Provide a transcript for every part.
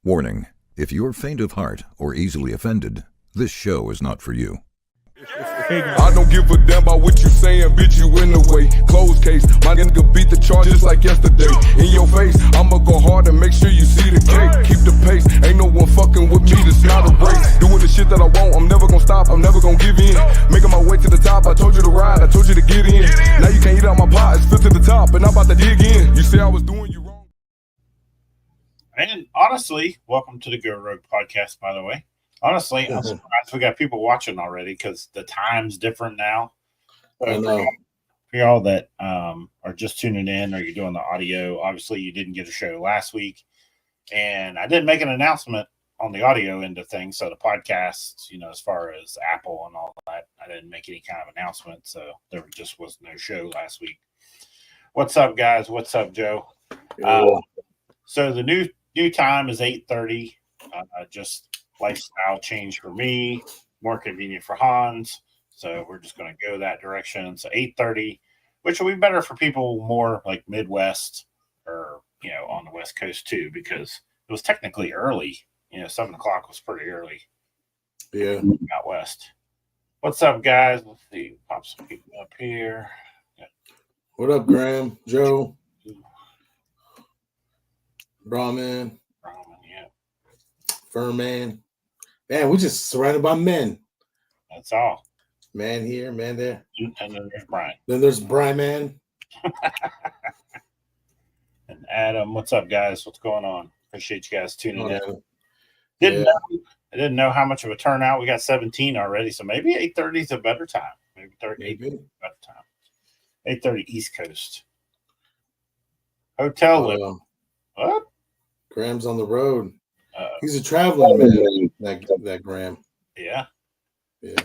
Warning, if you're faint of heart or easily offended, this show is not for you. I don't give a damn about what you saying, bitch, you in the way. Closed case, my nigga beat the charges like yesterday. In your face, I'ma go hard and make sure you see the cake. Keep the pace, ain't no one fucking with me, this not a race. Doing the shit that I want, I'm never gonna stop, I'm never gonna give in. Making my way to the top, I told you to ride, I told you to get in. Now you can't eat out my pot, it's filled to the top, and I'm about to dig in. You say I was doing you wrong. And honestly, welcome to the Go Rogue podcast, by the way. Honestly, I'm surprised we got people watching already because the time's different now. So for y'all that are just tuning in or you're doing the audio, obviously you didn't get a show last week. And I didn't make an announcement on the audio end of things. So the podcast, you know, as far as Apple and all that, I didn't make any kind of announcement. So there just was no show last week. What's up, guys? What's up, Joe? So the new time is 8:30. Just lifestyle change for me, more convenient for Hans. So we're just going to go that direction. So 8:30, which will be better for people more like Midwest or, you know, on the West Coast too, because it was technically early. You know, 7 o'clock was pretty early. Yeah. Out West. What's up, guys? Let's see. Pop some people up here. Yeah. What up, Graham? Joe? Brahman? Yeah. Furman? Man, we're just surrounded by men. That's all. Man here, man there. And then there's Brian. Then there's Brian, man. And Adam, what's up, guys? What's going on? Appreciate you guys tuning in. I didn't know how much of a turnout. We got 17 already, so maybe 8:30 is a better time. Maybe 8:30 is a better time. 8:30 East Coast. Hotel living. What? Graham's on the road. He's a traveling man, that Graham. Yeah. Yeah.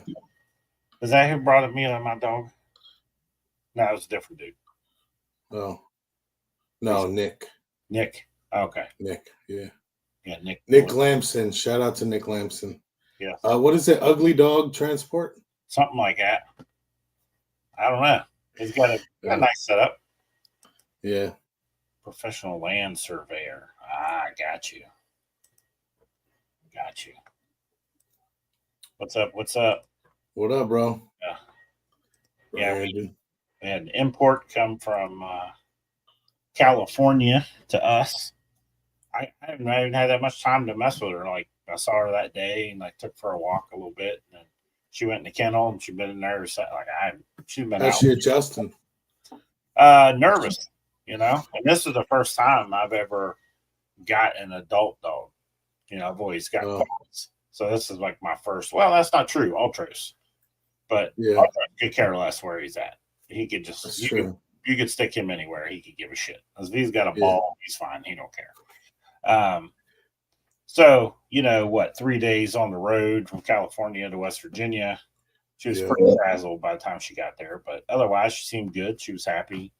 Is that who brought me and my dog? No, it was a different dude. Oh. No, Nick. Nick. Okay. Nick, yeah. Yeah, Nick. Nick Lamson. Shout out to Nick Lamson. Yeah. What is it? Ugly Dog Transport? Something like that. I don't know. He's got a nice setup. Yeah. Professional land surveyor. I got you. Got you. What's up? What's up? What up, bro? Yeah, we had an import come from California to us. I haven't had that much time to mess with her. Like, I saw her that day and I took her for a walk a little bit. And then she went in the kennel and she's been in there. She's been How's out. she adjusting? Nervous, you know. And this is the first time I've ever got an adult dog. You know, I've always got dogs. So this is like my first. Well, that's not true. Ultras. But Ultras could care less where he's at. He could just, you could stick him anywhere. He could give a shit. If he's got a ball, he's fine. He don't care. So, you know, 3 days on the road from California to West Virginia. She was pretty frazzled by the time she got there, but otherwise she seemed good. She was happy,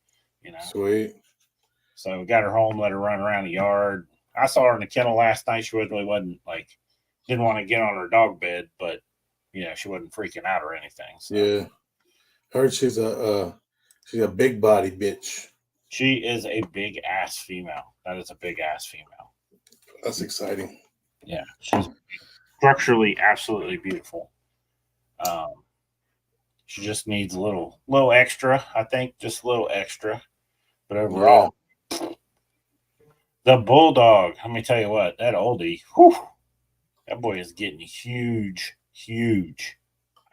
you know. Sweet. So we got her home, let her run around the yard. I saw her in the kennel last night. She really wasn't didn't want to get on her dog bed, but you know, she wasn't freaking out or anything. So. Yeah. Heard she's a big body bitch. She is a big ass female. That is a big ass female. That's exciting. Yeah, she's structurally absolutely beautiful. She just needs a little extra, I think, just a little extra. But overall, the bulldog. Let me tell you what, that oldie, that boy is getting huge.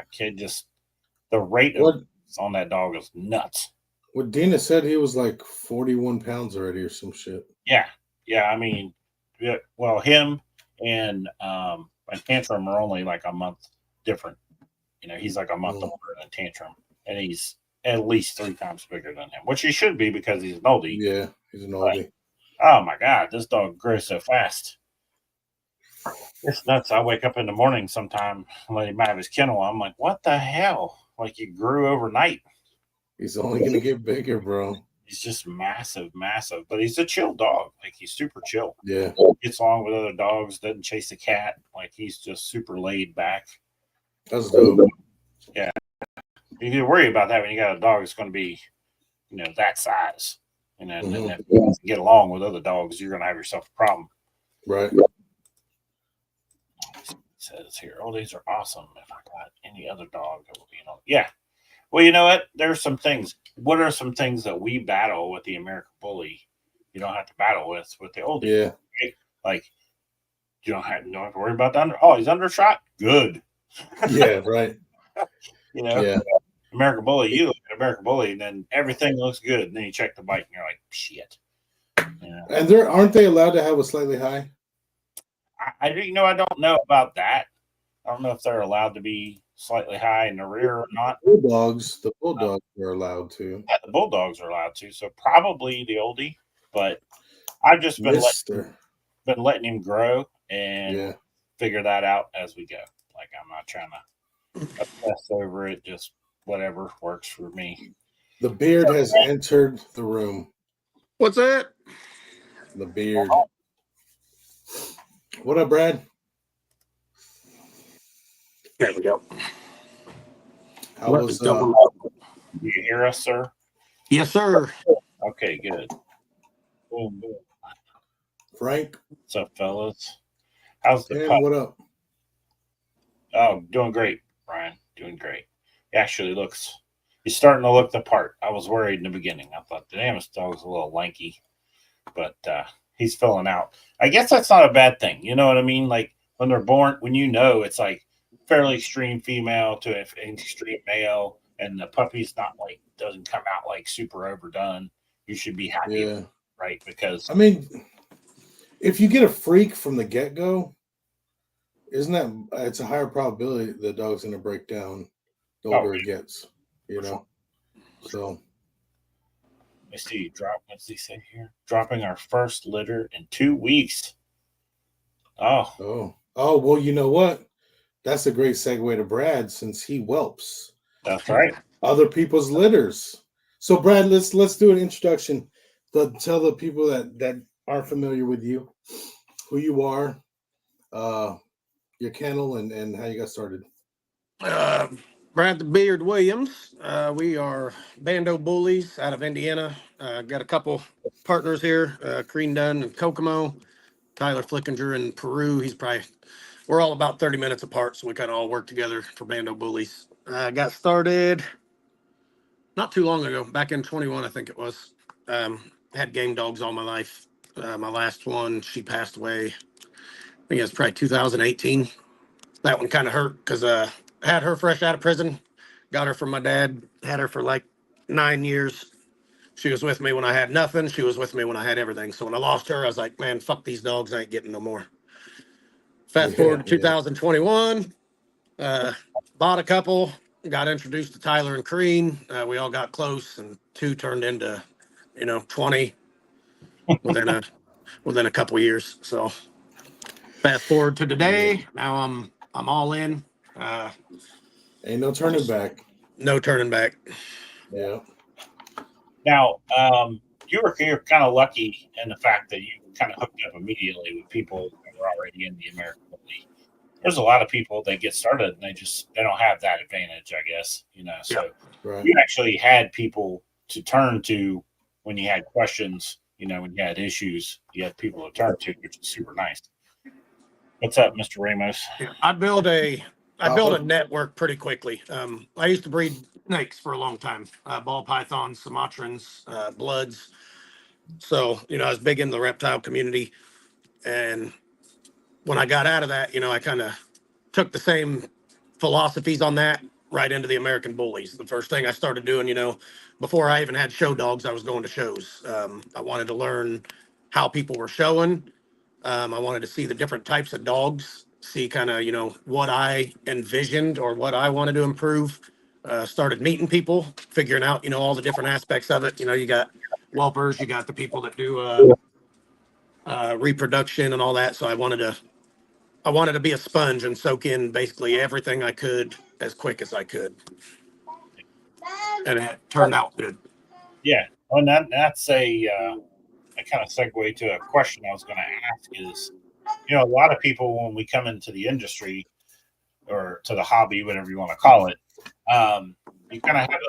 I can't just the rate on that dog is nuts. What Dina said, he was like 41 pounds already or some shit. Yeah. I mean, well, him and Tantrum are only like a month different. You know, he's like a month older than Tantrum, and he's at least 3 times bigger than him, which he should be because he's an oldie. Yeah, he's an oldie. Oh my God, this dog grows so fast. It's nuts. I wake up in the morning sometime, let him out of his kennel. I'm like, what the hell? Like, he grew overnight. He's only going to get bigger, bro. He's just massive. But he's a chill dog. Like, he's super chill. Yeah. Gets along with other dogs, doesn't chase a cat. Like, he's just super laid back. That's dope. Yeah. You can worry about that when you got a dog that's going to be, you know, that size. And then if you get along with other dogs, you're going to have yourself a problem. Right. says here, oh, these are awesome. If I got any other dog, it will be, yeah. Well, you know what? There's some things. What are some things that we battle with the American Bully? You don't have to battle with the oldie. Yeah. Right? Like, you don't have to worry about the under. Oh, he's undershot. Good. Yeah, right. Yeah. American Bully, you look at American Bully, and then everything looks good. And then you check the bite, and you're like, shit. And aren't they allowed to have a slightly high? I don't know about that. I don't know if they're allowed to be slightly high in the rear or not. The Bulldogs are allowed to. Yeah, the Bulldogs are allowed to. So probably the oldie, but I've just been letting him grow and figure that out as we go. Like, I'm not trying to obsess over it. Just whatever works for me. The beard has entered the room. What's that? The beard. What up, Brad? There we go. How was Do you hear us, sir? Yes, sir. Okay, good. Boom, boom. Frank? What's up, fellas? How's the pup? What up? Oh, doing great, Brian. Doing great. He actually he's starting to look the part. I was worried in the beginning. I thought the damn dog's a little lanky, but he's filling out. I guess that's not a bad thing. You know what I mean? Like, when they're born, when it's like fairly extreme female to an extreme male, and the puppy's not like, doesn't come out like super overdone, you should be happy, right? Because I mean, if you get a freak from the get-go, it's a higher probability the dog's going to break down the older it gets, you know? So. Let's see, what's he say here? Dropping our first litter in 2 weeks. Oh, well, you know what? That's a great segue to Brad, since he whelps. That's right. Other people's litters. So, Brad, let's do an introduction. Tell the people that aren't familiar with you who you are, your kennel, and how you got started. Brad the Beard Williams. We are Bando Bullies out of Indiana. Got a couple partners here, Crean Dunn and Kokomo, Tyler Flickinger in Peru. We're all about 30 minutes apart, so we kind of all work together for Bando Bullies. Got started not too long ago, back in 21, I think it was. Had game dogs all my life. My last one, she passed away, I think it was probably 2018. That one kind of hurt because I had her fresh out of prison. Got her from my dad. Had her for like 9 years. She was with me when I had nothing. She was with me when I had everything. So when I lost her, I was like, man, fuck these dogs. I ain't getting no more. Fast forward to 2021. Bought a couple. Got introduced to Tyler and Crean. We all got close, and 2 turned into, 20 within a couple years. So fast forward to today. Now I'm all in. Ain't no turning back. No turning back. Yeah. Now, you're kind of lucky in the fact that you kind of hooked up immediately with people that were already in the American Bully. There's a lot of people that get started and they don't have that advantage, I guess. So you actually had people to turn to when you had questions. When you had issues, you had people to turn to, which is super nice. What's up, Mr. Ramos? I built a network pretty quickly. I used to breed snakes for a long time, ball pythons, Sumatrans, bloods. So, I was big in the reptile community. And when I got out of that, I kind of took the same philosophies on that right into the American Bullies. The first thing I started doing, before I even had show dogs, I was going to shows. I wanted to learn how people were showing. I wanted to see the different types of dogs, see kind of, what I envisioned or what I wanted to improve. Started meeting people, figuring out, all the different aspects of it. You got whelpers, you got the people that do reproduction and all that. So I wanted to be a sponge and soak in basically everything I could as quick as I could. And it turned out good. Yeah. Well, that's a kind of segue to a question I was going to ask is, a lot of people, when we come into the industry or to the hobby, whatever you want to call it, you kind of have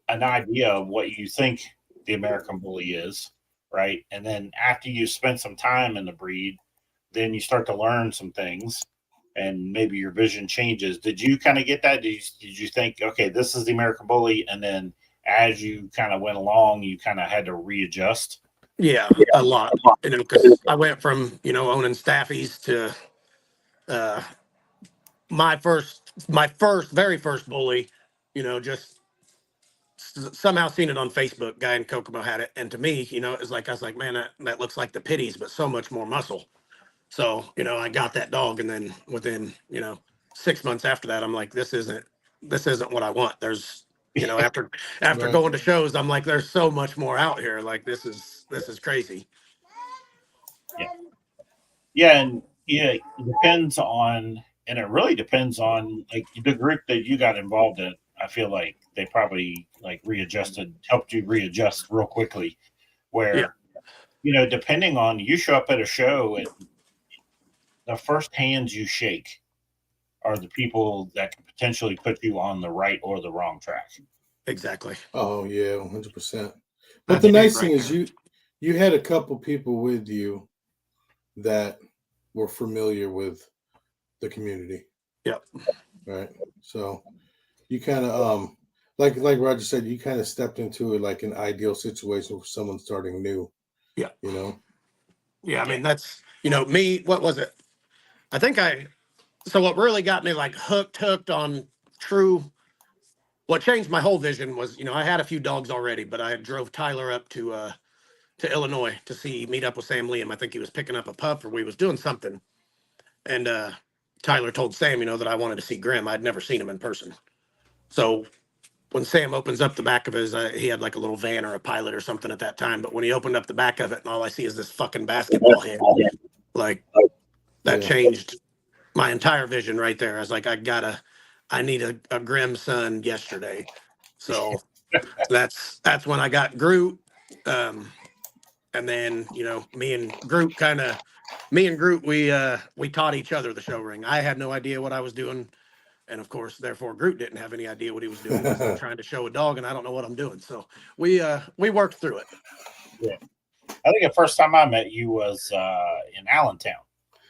an idea of what you think the American Bully is, right? And then after you spend some time in the breed, then you start to learn some things. and maybe your vision changes. Did you kind of get that? Did you think, okay, this is the American Bully, and then as you kind of went along, you kind of had to readjust? Yeah, a lot. You know, because I went from owning staffies to uh, very first bully. Just somehow seen it on Facebook. Guy in Kokomo had it, and to me, it was like I was like, man, that looks like the pitties, but so much more muscle. So I got that dog, and then within 6 months after that, I'm like, this isn't what I want. There's after Right. going to shows, I'm like, there's so much more out here. Like this is crazy. Yeah, and it depends on, and it really depends on like the group that you got involved in. I feel like they probably like helped you readjust real quickly. Where depending on, you show up at a show and the first hands you shake are the people that can potentially put you on the right or the wrong track. Exactly. Oh yeah, 100%. But the nice thing is you had a couple people with you that were familiar with the community. Yep. Right. So you kind of like Roger said, you kind of stepped into it like an ideal situation for someone starting new. Yeah. Yeah, I mean, that's me. What was it? I think so what really got me like hooked on true, what changed my whole vision was, I had a few dogs already, but I drove Tyler up to Illinois to meet up with Sam Liam. I think he was picking up a pup or we was doing something. And Tyler told Sam, that I wanted to see Grim. I'd never seen him in person. So when Sam opens up the back of his, he had like a little van or a Pilot or something at that time. But when he opened up the back of it and all I see is this fucking basketball head, like that changed my entire vision right there. I was like, I need a Grim son yesterday. So that's when I got Groot. And then, me and Groot, we taught each other the show ring. I had no idea what I was doing. And of course, therefore, Groot didn't have any idea what he was doing because I'm trying to show a dog and I don't know what I'm doing. So we worked through it. Yeah. I think the first time I met you was in Allentown.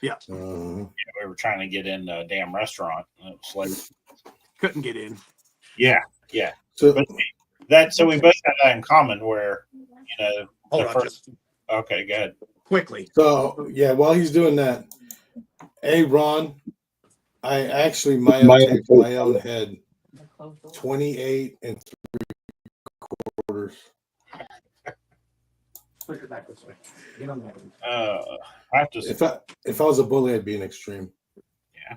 Yeah. We were trying to get in a damn restaurant. It was like, couldn't get in. Yeah. So we both had that in common where, Hold on, okay, go ahead. Quickly. So yeah, while he's doing that, Ron, I actually my own head 28 3/4. Push it back this way. Get on that. I have to. If I was a bully, I'd be an extreme. Yeah,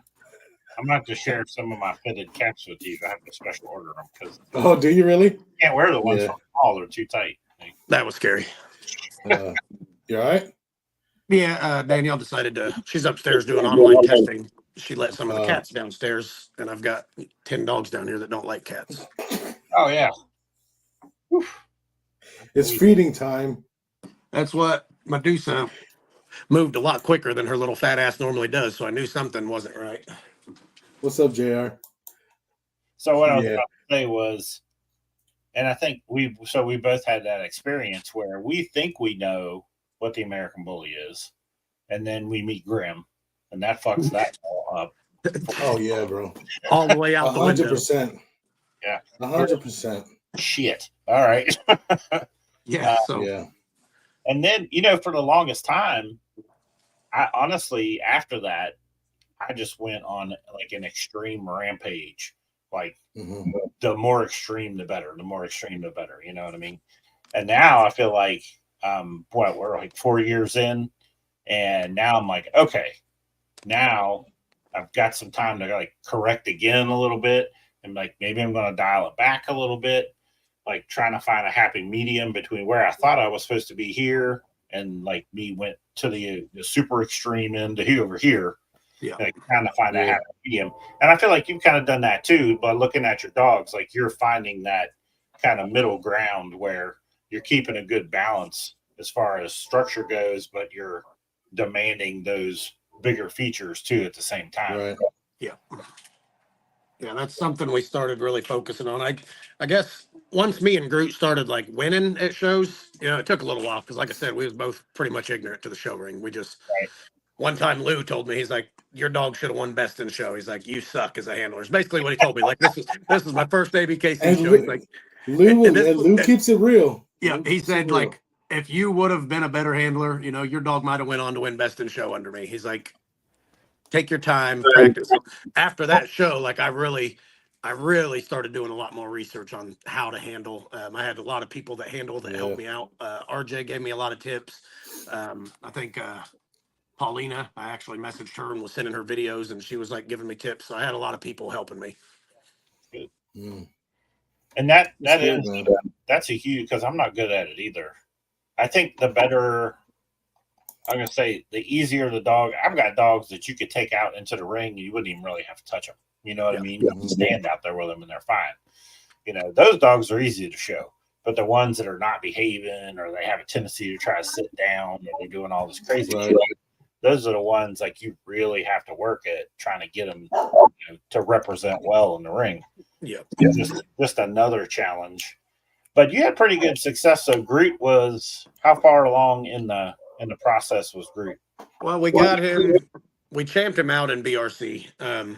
I'm going to share some of my fitted caps with you. I have to special order them because. Oh, do you really? Can't wear the ones from small; they're too tight. That was scary. You all right? Yeah, Danielle decided she's upstairs doing online testing. She let some of the cats downstairs, and I've got 10 dogs down here that don't like cats. Oh, yeah. Whew. It's feeding time. That's what Medusa moved a lot quicker than her little fat ass normally does, so I knew something wasn't right. What's up, JR? So what I was about to say was, and I think we both had that experience where we think we know what the American Bully is, and then we meet Grim, and that fucks that all up. Oh yeah, bro. All the way out the window. 100%. Yeah. 100%. Shit. All right. Yeah. And then, for the longest time, I honestly, after that, I just went on like an extreme rampage. Like the more extreme, the better. The more extreme, the better. You know what I mean? And now I feel like, we're like 4 years in, and now I'm like, okay, now I've got some time to like correct again a little bit, and like maybe I'm going to dial it back a little bit, like trying to find a happy medium between where I thought I was supposed to be here and like me went to the super extreme end to over here. Yeah, like trying to find a happy medium. And I feel like you've kind of done that too, by looking at your dogs. Like you're finding that kind of middle ground where you're keeping a good balance as far as structure goes, but you're demanding those bigger features too at the same time. Right. Yeah, that's something we started really focusing on. I guess once me and Groot started like winning at shows, it took a little while because, like I said, we was both pretty much ignorant to the show ring. We just one time Lou told me, he's like, your dog should have won best in show. He's like, you suck as a handler. It's basically what he told me. Like, this is my first ABKC And show. He's like, Lou keeps it real. yeah, Lou he keeps it said, real. like, if you would have been a better handler, you know, your dog might have went on to win best in show under me. He's like, take your time, practice. So after that show, like, I really started doing a lot more research on how to handle. I had a lot of people that helped me out. RJ gave me a lot of tips. I think Paulina, I actually messaged her and was sending her videos, and she was like giving me tips. So I had a lot of people helping me. Mm. And that's a huge, because I'm not good at it either. I think the better, I'm gonna say, the easier the dog. I've got dogs that you could take out into the ring and you wouldn't even really have to touch them. You know what I mean? You can stand out there with them and they're fine. You know, those dogs are easy to show. But the ones that are not behaving, or they have a tendency to try to sit down, or they're doing all this crazy shit, those are the ones like you really have to work at trying to get them to represent well in the ring. Yeah, just another challenge. But you had pretty good success. So Groot was, how far along in the process was Groot? well, we got him. We champed him out in BRC, and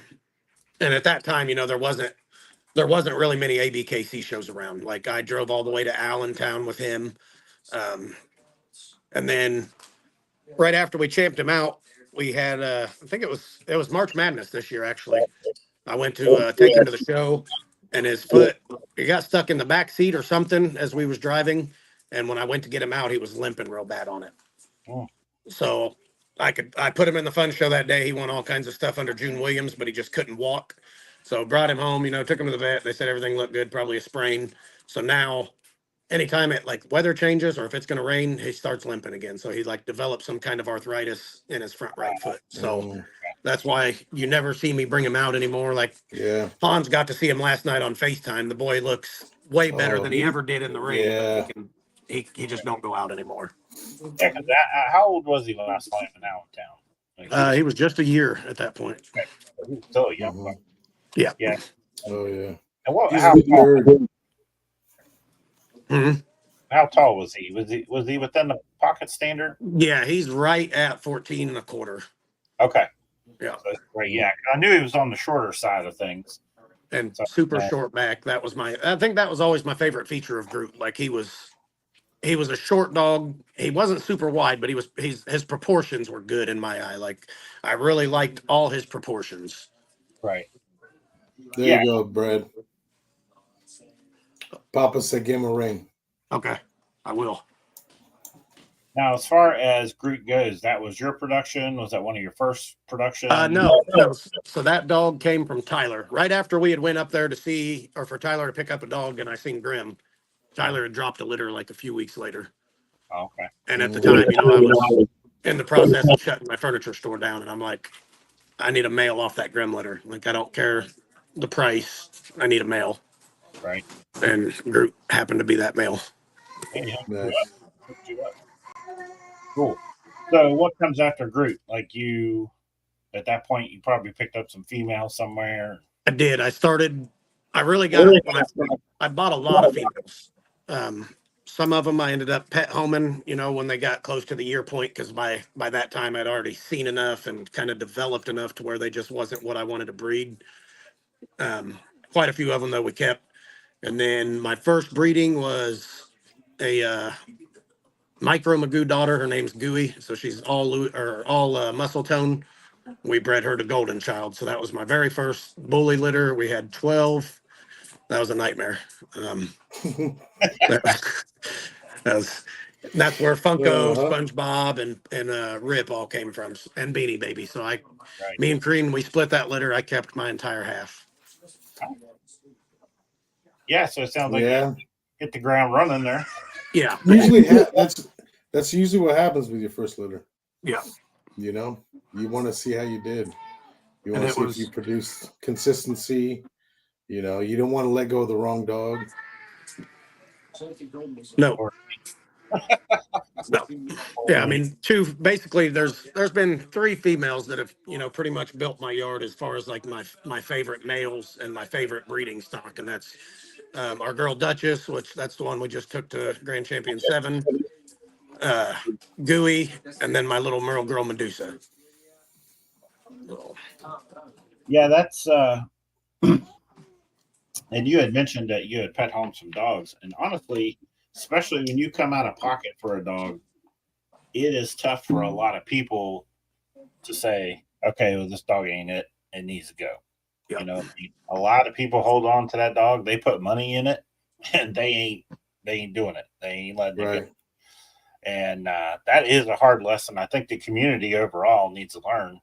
at that time, you know, there wasn't really many ABKC shows around. Like, I drove all the way to Allentown with him, and then right after we champed him out, we had I think it was March Madness this year, actually. I went to take him to the show, and his foot, he got stuck in the back seat or something as we was driving, and when I went to get him out, he was limping real bad on it. Oh. So I put him in the fun show that day. He won all kinds of stuff under June Williams, but he just couldn't walk. So brought him home, you know, took him to the vet. They said everything looked good, probably a sprain. So now anytime it like weather changes or if it's going to rain, he starts limping again. So he like developed some kind of arthritis in his front right foot. So that's why you never see me bring him out anymore. Like, Hans got to see him last night on FaceTime. The boy looks way better than he ever did in the ring. Yeah. But he just don't go out anymore. Yeah, 'cause how old was he when I saw him in Allentown? Like, He was just a year at that point. he was still a young buck. Yeah. Yeah. Oh yeah. And Mhm. how tall was he? Was he within the pocket standard? Yeah, he's right at 14 and a quarter. Okay. Yeah. So, right, yeah. I knew he was on the shorter side of things. And super short back. I think that was always my favorite feature of Groot. Like, he was a short dog. He wasn't super wide, but his proportions were good in my eye. Like, I really liked all his proportions. Right. There you go, Brad. Papa said give him a ring. Okay, I will. Now, as far as Groot goes, that was your production? Was that one of your first productions? No. So that dog came from Tyler. Right after we had went up there for Tyler to pick up a dog, and I seen Grim. Tyler had dropped a litter like a few weeks later. Oh, okay. And at the time, you know, I was in the process of shutting my furniture store down, and I'm like, I need a male off that Grim litter. Like, I don't care the price. I need a male. Right. And Groot happened to be that male. Yeah. Nice. Cool. So what comes after Groot? Like, you, at that point, you probably picked up some females somewhere. I did. I really got it when I bought a lot of females. Some of them I ended up pet homing, you know, when they got close to the year point, because by that time I'd already seen enough and kind of developed enough to where they just wasn't what I wanted to breed. Quite a few of them, though, we kept. And then my first breeding was a micro Magoo daughter. Her name's Gooey, so she's all muscle tone. We bred her to Golden Child, so that was my very first bully litter. We had 12. That was a nightmare. That's where Funko, SpongeBob, and Rip all came from, and Beanie Baby. So me and Cream, we split that litter. I kept my entire half. Yeah, so it sounds like you hit the ground running there. Yeah. Usually that's usually what happens with your first litter. Yeah. You know, you want to see how you did. You want to see if you produced consistency. You know, you don't want to let go of the wrong dog. No. No. Yeah, I mean, basically there's been 3 females that have, you know, pretty much built my yard as far as like my favorite males and my favorite breeding stock. And that's our girl Duchess, which that's the one we just took to Grand Champion 7, Gooey, and then my little Merle girl Medusa. Yeah, that's and you had mentioned that you had pet home some dogs, and honestly, especially when you come out of pocket for a dog, it is tough for a lot of people to say, okay, well, this dog ain't it. It needs to go. Yeah. You know, a lot of people hold on to that dog. They put money in it, and they ain't doing it. They ain't letting it go. And that is a hard lesson. I think the community overall needs to learn.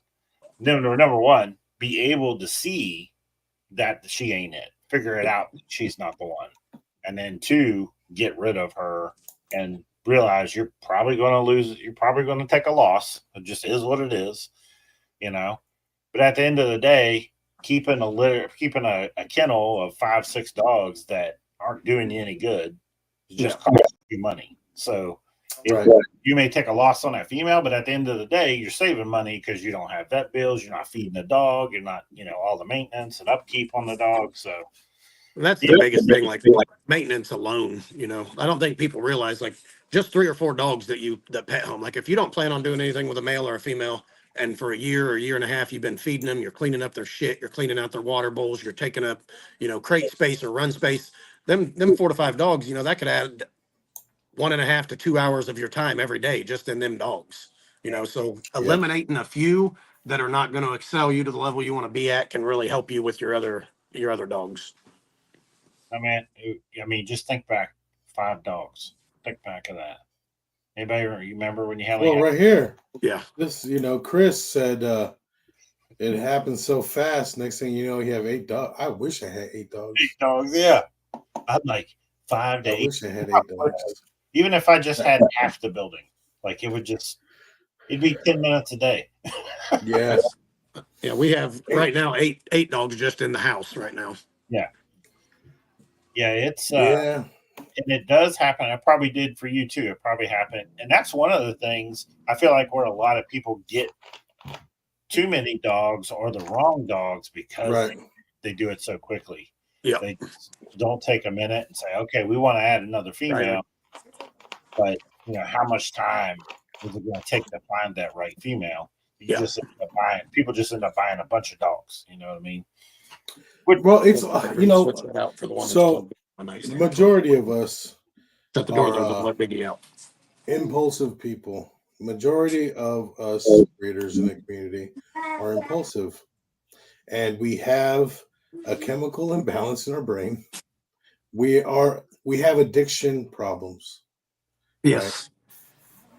Number one, be able to see that she ain't it. Figure it out. She's not the one. And then two, get rid of her and realize you're probably going to lose. You're probably going to take a loss. It just is what it is, you know. But at the end of the day, keeping a kennel of 5-6 dogs that aren't doing you any good just costs you money. So you may take a loss on that female, but at the end of the day, you're saving money because you don't have vet bills. You're not feeding the dog. You're not, all the maintenance and upkeep on the dog. So that's the biggest thing, like maintenance alone. I don't think people realize, like, just 3 or 4 dogs that pet home. Like, if you don't plan on doing anything with a male or a female, and for a year or a year and a half, you've been feeding them, you're cleaning up their shit, you're cleaning out their water bowls, you're taking up, crate space or run space. Them 4 to 5 dogs, that could add 1.5 to 2 hours of your time every day just in them dogs. So eliminating a few that are not going to excel you to the level you want to be at can really help you with your other dogs. I mean, just think back, 5 dogs. Think back of that. Anybody remember when you had? Well, right here. Yeah. This, Chris said it happened so fast. Next thing you know, you have 8 dogs. I wish I had 8 dogs. 8 dogs, yeah. I'm like 5 to 8. I wish I had 8 dogs. Even if I just had half the building, like it'd be 10 minutes a day. Yes. Yeah, we have right now 8 dogs just in the house right now. Yeah. Yeah, it's yeah. And it does happen. It probably did for you too. It probably happened. And that's one of the things I feel like where a lot of people get too many dogs or the wrong dogs because they do it so quickly. Yeah. They don't take a minute and say, okay, we want to add another female. But how much time is it going to take to find that right female? People just end up buying a bunch of dogs. You know what I mean? Well, it's so the majority of us are impulsive people. Majority of us breeders in the community are impulsive, and we have a chemical imbalance in our brain. We have addiction problems. Yes. Right?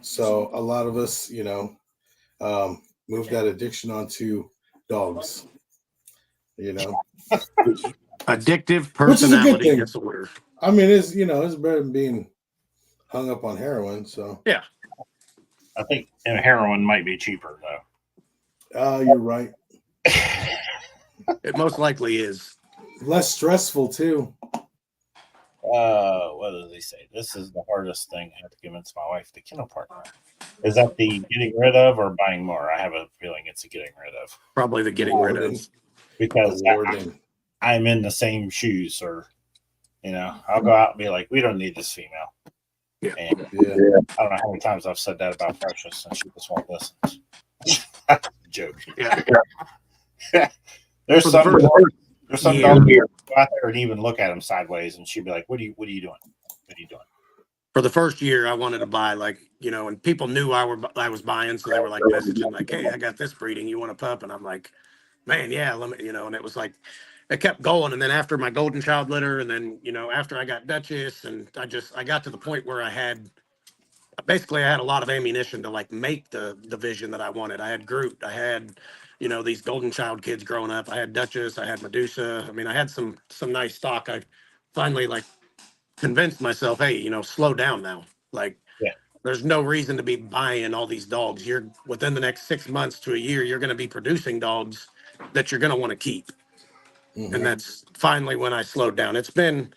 So a lot of us, move that addiction onto dogs. Addictive personality disorder. I mean, it's better than being hung up on heroin. So yeah, I think heroin might be cheaper though. You're right. It most likely is less stressful too. What does he say? This is the hardest thing I have to convince my wife, the kennel partner. Is that the getting rid of or buying more? I have a feeling it's a getting rid of. Probably the getting rid of. Because I'm in the same shoes, or I'll go out and be like, we don't need this female. Yeah. And I don't know how many times I've said that about Precious, and she just won't listen. That's a joke. Yeah. There's some dog here go out there and even look at him sideways, and she'd be like, "What are you doing? What are you doing?" For the first year, I wanted to buy, and people knew I was buying, so they were like messaging like, "Hey, I got this breeding. You want a pup?" And I'm like, "Man, yeah, let me," and it was like, it kept going. And then after my golden child litter, and then after I got Duchess, and I got to the point where I had a lot of ammunition to make the vision that I wanted. I had Groot, I had these golden child kids growing up. I had Duchess, I had Medusa. I mean, I had some nice stock. I finally convinced myself, hey, slow down now. There's no reason to be buying all these dogs. You're within the next 6 months to a year, you're going to be producing dogs that you're going to want to keep. Mm-hmm. And that's finally when I slowed down. That's been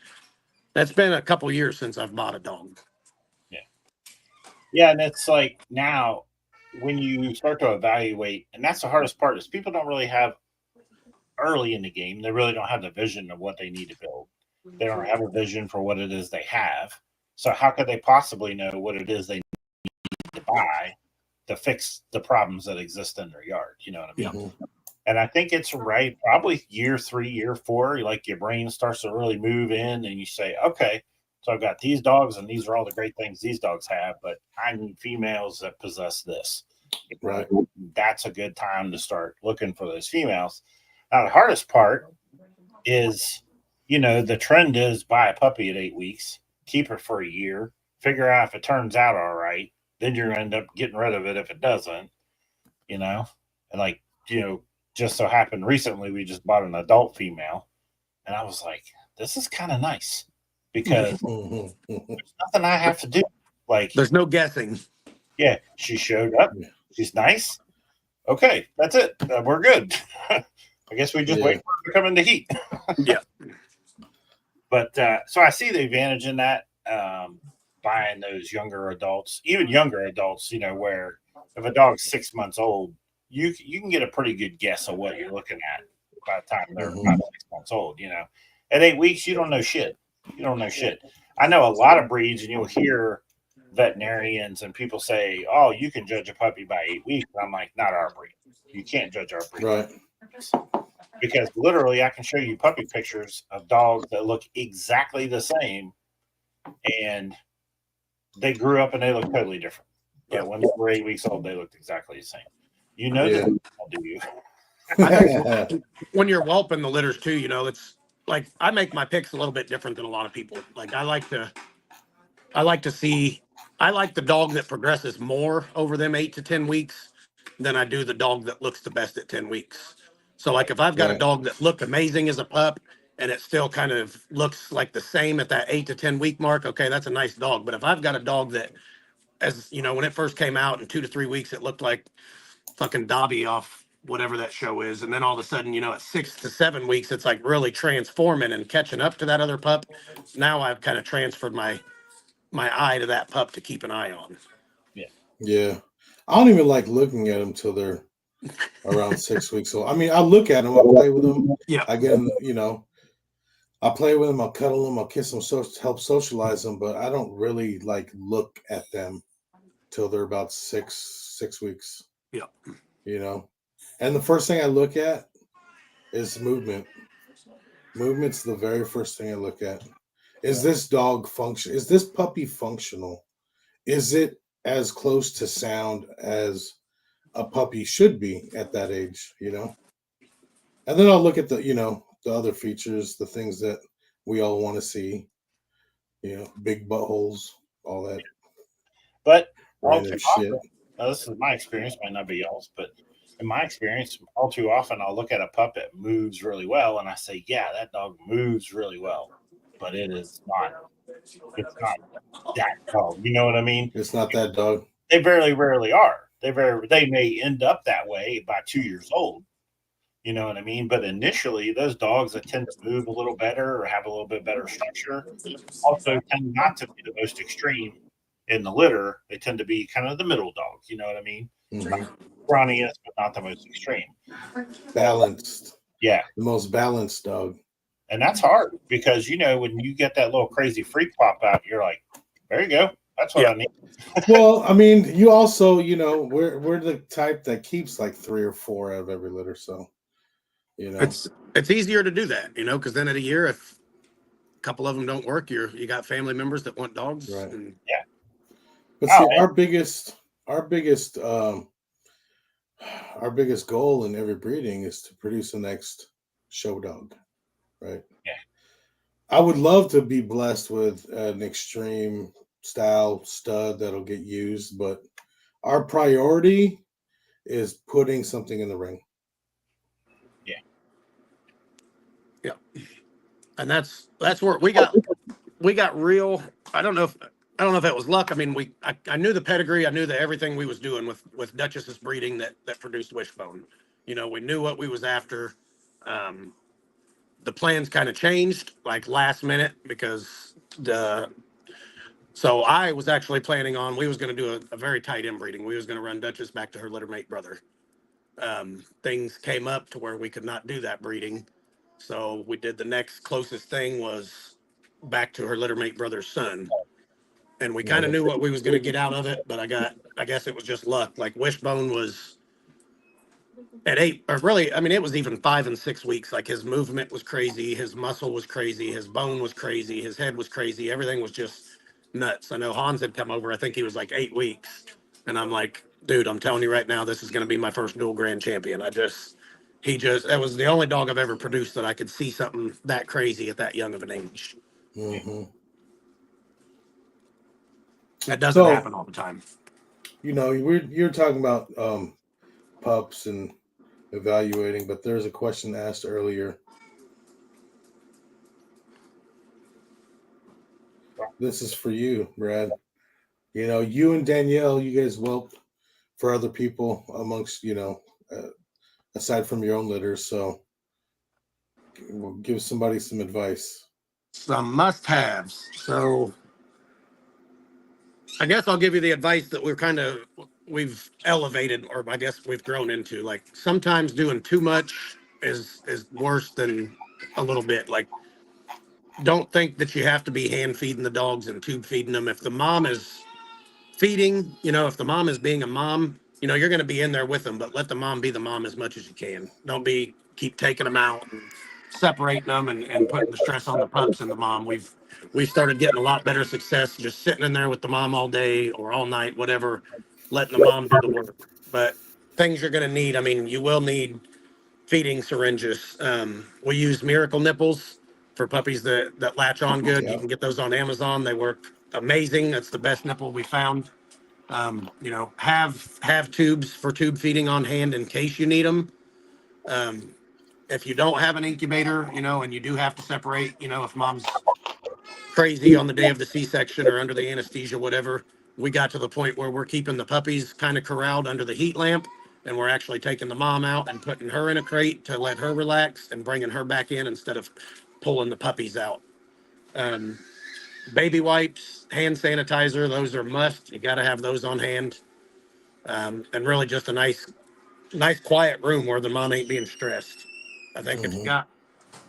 a couple years since I've bought a dog. Yeah. And it's like now when you start to evaluate, and that's the hardest part, is people don't really have early in the game. They really don't have the vision of what they need to build. They don't have a vision for what it is they have. So how could they possibly know what it is they need to buy to fix the problems that exist in their yard? You know what I mean? And I think it's right, probably year 3, year 4, like your brain starts to really move in and you say, okay, so I've got these dogs and these are all the great things these dogs have, but I need females that possess this. Right. That's a good time to start looking for those females. Now, the hardest part is, the trend is buy a puppy at 8 weeks, keep her for a year, figure out if it turns out all right. Then you're going to end up getting rid of it if it doesn't, and like, just so happened recently we just bought an adult female, and I was like, this is kind of nice because there's nothing I have to do. Like, There's no guessing. yeah, she showed up. She's nice. Okay, that's it. We're good. I guess we just wait for her to come into heat. Yeah. But so I see the advantage in that, buying those younger adults, even younger adults, where if a dog's 6 months old, you can get a pretty good guess of what you're looking at by the time they're about 6 months old. At 8 weeks, you don't know shit. You don't know shit. I know a lot of breeds, and you'll hear veterinarians and people say, "Oh, you can judge a puppy by 8 weeks." And I'm like, not our breed. You can't judge our breed. Right. Because literally, I can show you puppy pictures of dogs that look exactly the same, and they grew up and they look totally different. But when they were 8 weeks old, they looked exactly the same. That, do you? I think when you're whelping the litters too, it's like I make my picks a little bit different than a lot of people. Like I like to see, I like the dog that progresses more over them 8 to 10 weeks than I do the dog that looks the best at 10 weeks. So like if I've got a dog that looked amazing as a pup and it still kind of looks like the same at that 8 to 10 week mark, okay, that's a nice dog. But if I've got a dog that, as when it first came out in 2 to 3 weeks, it looked like fucking Dobby off whatever that show is. And then all of a sudden, at 6 to 7 weeks, it's like really transforming and catching up to that other pup. Now I've kind of transferred my eye to that pup to keep an eye on. Yeah. I don't even like looking at them till they're around 6 weeks old. I mean, I look at them, I play with them. Yeah. I get them, I play with them, I'll cuddle them, I'll kiss them, help socialize them, but I don't really like look at them till they're about six weeks. Yeah. And the first thing I look at is movement. Movement's the very first thing I look at. Is this dog function? Is this puppy functional? Is it as close to sound as a puppy should be at that age, And then I'll look at the, the other features, the things that we all want to see, big buttholes, all that. But random shit. Now, this is my experience, might not be y'all's, but in my experience, all too often I'll look at a pup that moves really well and I say, yeah, that dog moves really well, but it's not that dog. You know what I mean? It's not that dog. They very rarely are. They may end up that way by 2 years old. You know what I mean? But initially, those dogs that tend to move a little better or have a little bit better structure also tend not to be the most extreme in the litter. They tend to be kind of the middle dogs. You know what I mean? Scrawniest, but not the most extreme. Balanced. Yeah. The most balanced dog. And that's hard because, when you get that little crazy freak pop out, you're like, there you go. That's what I need. Well, I mean, you also, we're the type that keeps like 3 or 4 out of every litter. So, it's easier to do that, because then at a year, if a couple of them don't work, you got family members that want dogs. Right. And, But see, our biggest goal in every breeding is to produce the next show dog, right? Yeah. I would love to be blessed with an extreme style stud that'll get used, but our priority is putting something in the ring. Yeah. And that's where we got real. I don't know if it was luck. I mean, I knew the pedigree. I knew that everything we was doing with Duchess's breeding that produced Wishbone. We knew what we was after. The plans kind of changed like last minute because so I was actually planning on, we was going to do a very tight inbreeding. We was going to run Duchess back to her littermate brother. Things came up to where we could not do that breeding. So we did the next closest thing was back to her littermate brother's son. And we kind of knew what we was going to get out of it, but I guess it was just luck. Like Wishbone was at 8, or really, I mean, it was even 5 and 6 weeks. Like his movement was crazy, his muscle was crazy, his bone was crazy, his head was crazy. Everything was just nuts. I know Hans had come over. I think he was like 8 weeks, and I'm like, dude, I'm telling you right now, this is going to be my first dual grand champion. That was the only dog I've ever produced that I could see something that crazy at that young of an age. Mm-hmm. That doesn't happen all the time. You're talking about pups and evaluating, but there's a question asked earlier. This is for you, Brad. You and Danielle, you guys whelp for other people amongst, aside from your own litters. So we'll give somebody some advice. Some must-haves. So I guess I'll give you the advice that we've elevated, or I guess we've grown into. Like sometimes doing too much is worse than a little bit. Like don't think that you have to be hand feeding the dogs and tube feeding them. If the mom is feeding, if the mom is being a mom, you're going to be in there with them, but let the mom be the mom as much as you can. Don't keep taking them out and separating them and putting the stress on the pups and the mom. We've started getting a lot better success just sitting in there with the mom all day or all night, whatever, letting the mom do the work. But things you're going to need, I mean, you will need feeding syringes. We use Miracle nipples for puppies that latch on good. You can get those on Amazon. They work amazing. That's the best nipple we found. Have tubes for tube feeding on hand in case you need them. If you don't have an incubator, and you do have to separate, if mom's crazy on the day of the C-section or under the anesthesia, whatever, we got to the point where we're keeping the puppies kind of corralled under the heat lamp, and we're actually taking the mom out and putting her in a crate to let her relax and bringing her back in instead of pulling the puppies out. Baby wipes, hand sanitizer, those are must. You got to have those on hand. And really just a nice quiet room where the mom ain't being stressed. I think if you got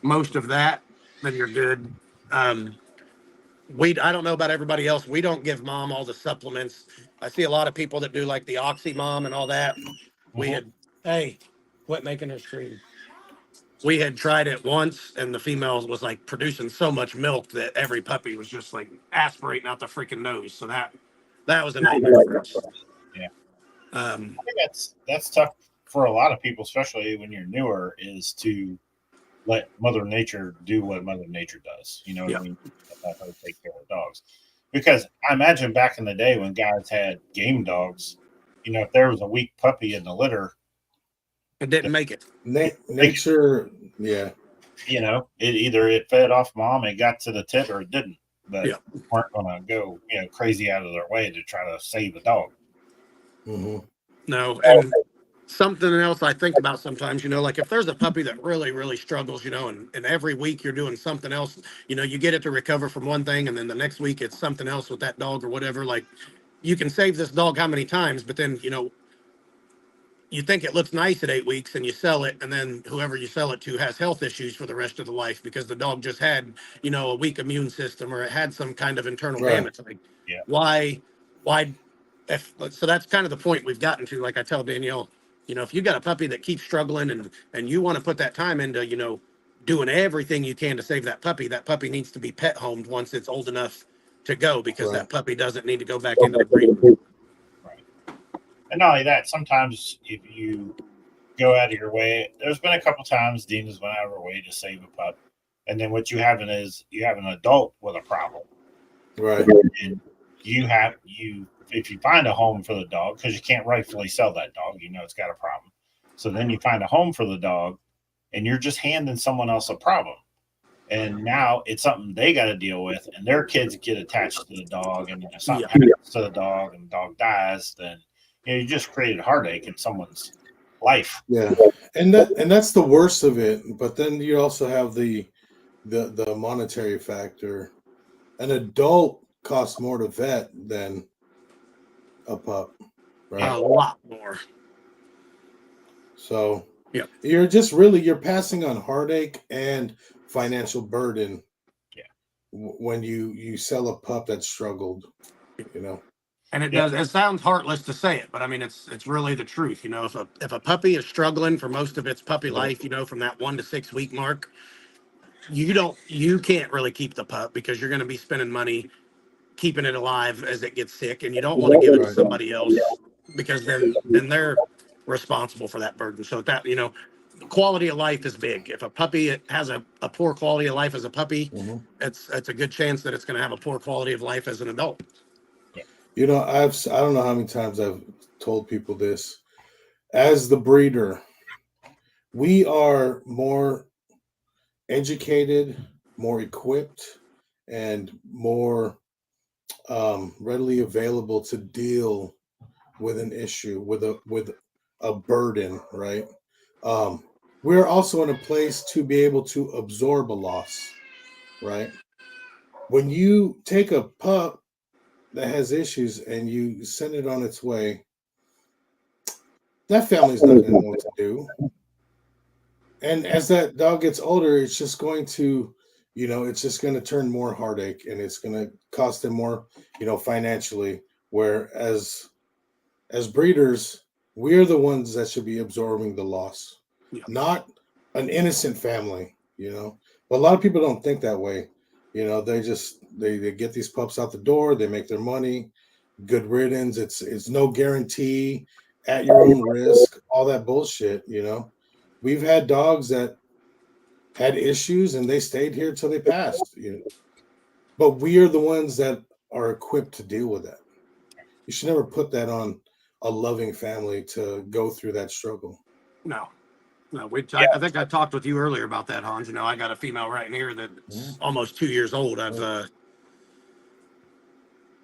most of that, then you're good. I don't know about everybody else. We don't give mom all the supplements. I see a lot of people that do like the Oxy Mom and all that. Hey, quit making her scream. We had tried it once, and the female was like producing so much milk that every puppy was just like aspirating out the freaking nose. So that was a nightmare for us. Yeah. I think that's tough for a lot of people, especially when you're newer, is to let Mother Nature do what Mother Nature does. You know what I mean? Let her take care of dogs. Because I imagine back in the day when guys had game dogs, if there was a weak puppy in the litter, it didn't make it. Nature, yeah. It fed off mom, it got to the tit, or it didn't. But weren't going to go, crazy out of their way to try to save a dog. Mm-hmm. No, and something else I think about sometimes, like if there's a puppy that really, really struggles, and every week you're doing something else, you get it to recover from one thing, and then the next week it's something else with that dog or whatever. Like you can save this dog how many times, but then, you think it looks nice at 8 weeks and you sell it, and then whoever you sell it to has health issues for the rest of the life because the dog just had, a weak immune system or it had some kind of internal damage. Like, why? So that's kind of the point we've gotten to. Like I tell Danielle, if you got a puppy that keeps struggling and you want to put that time into, doing everything you can to save that puppy needs to be pet homed once it's old enough to go, because that puppy doesn't need to go back into the breeding. And not only that, sometimes if you go out of your way, there's been a couple times Dean has went out of her way to save a pup, and then what you have is you have an adult with a problem, right? And if you find a home for the dog, because you can't rightfully sell that dog, it's got a problem. So then you find a home for the dog, and you're just handing someone else a problem, and now it's something they got to deal with, and their kids get attached to the dog, and if something happens to the dog and the dog dies, then you just created heartache in someone's life. Yeah, and that's the worst of it. But then you also have the monetary factor. An adult costs more to vet than a pup, right? A lot more. So you're passing on heartache and financial burden. Yeah. When you sell a pup that struggled, And it does. It sounds heartless to say it, but I mean, it's really the truth. You know, if a puppy is struggling for most of its puppy life, you know, from that 1 to 6 week mark, you can't really keep the pup because you're going to be spending money keeping it alive as it gets sick, and you don't want to give it to Right. somebody else because then they're responsible for that burden. So that, you know, quality of life is big. If a puppy has a poor quality of life as a puppy, Mm-hmm. it's a good chance that it's going to have a poor quality of life as an adult. You know, I don't know how many times I've told people this. As the breeder, we are more educated, more equipped, and more readily available to deal with an issue, with a burden, right? We're also in a place to be able to absorb a loss, right? When you take a pup that has issues and you send it on its way, that family's not going to know what to do. And as that dog gets older, it's just going to, you know, it's just going to turn more heartache, and it's going to cost them more, you know, financially. Whereas as breeders, we're the ones that should be absorbing the loss, Yeah. not an innocent family, you know. But a lot of people don't think that way. You know, they get these pups out the door, they make their money, good riddance. It's no guarantee, at your own risk, all that bullshit, you know. We've had dogs that had issues and they stayed here till they passed, you know. But we are the ones that are equipped to deal with that. You should never put that on a loving family to go through that struggle. No, no. I think I talked with you earlier about that, Hans. You know, I got a female right here that's almost 2 years old. I've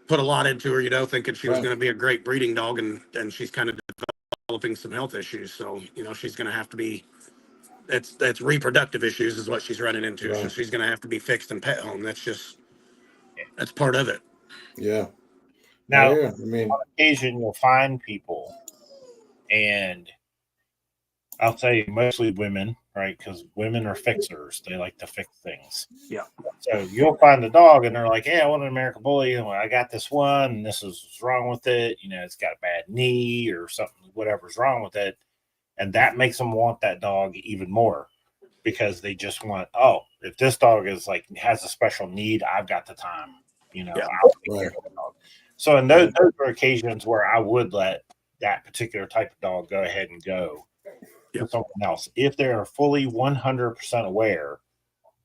put a lot into her, you know, thinking she was Right. going to be a great breeding dog, and she's kind of developing some health issues. So, you know, she's going to have to be. It's reproductive issues is what she's running into. So Right. she's going to have to be fixed in pet home. That's part of it. Yeah. Now, Yeah. I mean, on occasion, you'll find people, and I'll tell you, mostly women, right? Because women are fixers; they like to fix things. Yeah. So you'll find a dog, and they're like, "Yeah, I want an American Bully, and I got this one, and this is what's wrong with it. You know, it's got a bad knee or something, whatever's wrong with it," and that makes them want that dog even more because they just want, oh, if this dog is like has a special need, I've got the time. You know, Yeah. I'll take Right. care of the dog. So, in those are occasions where I would let that particular type of dog go ahead and go to someone else if they're fully 100% aware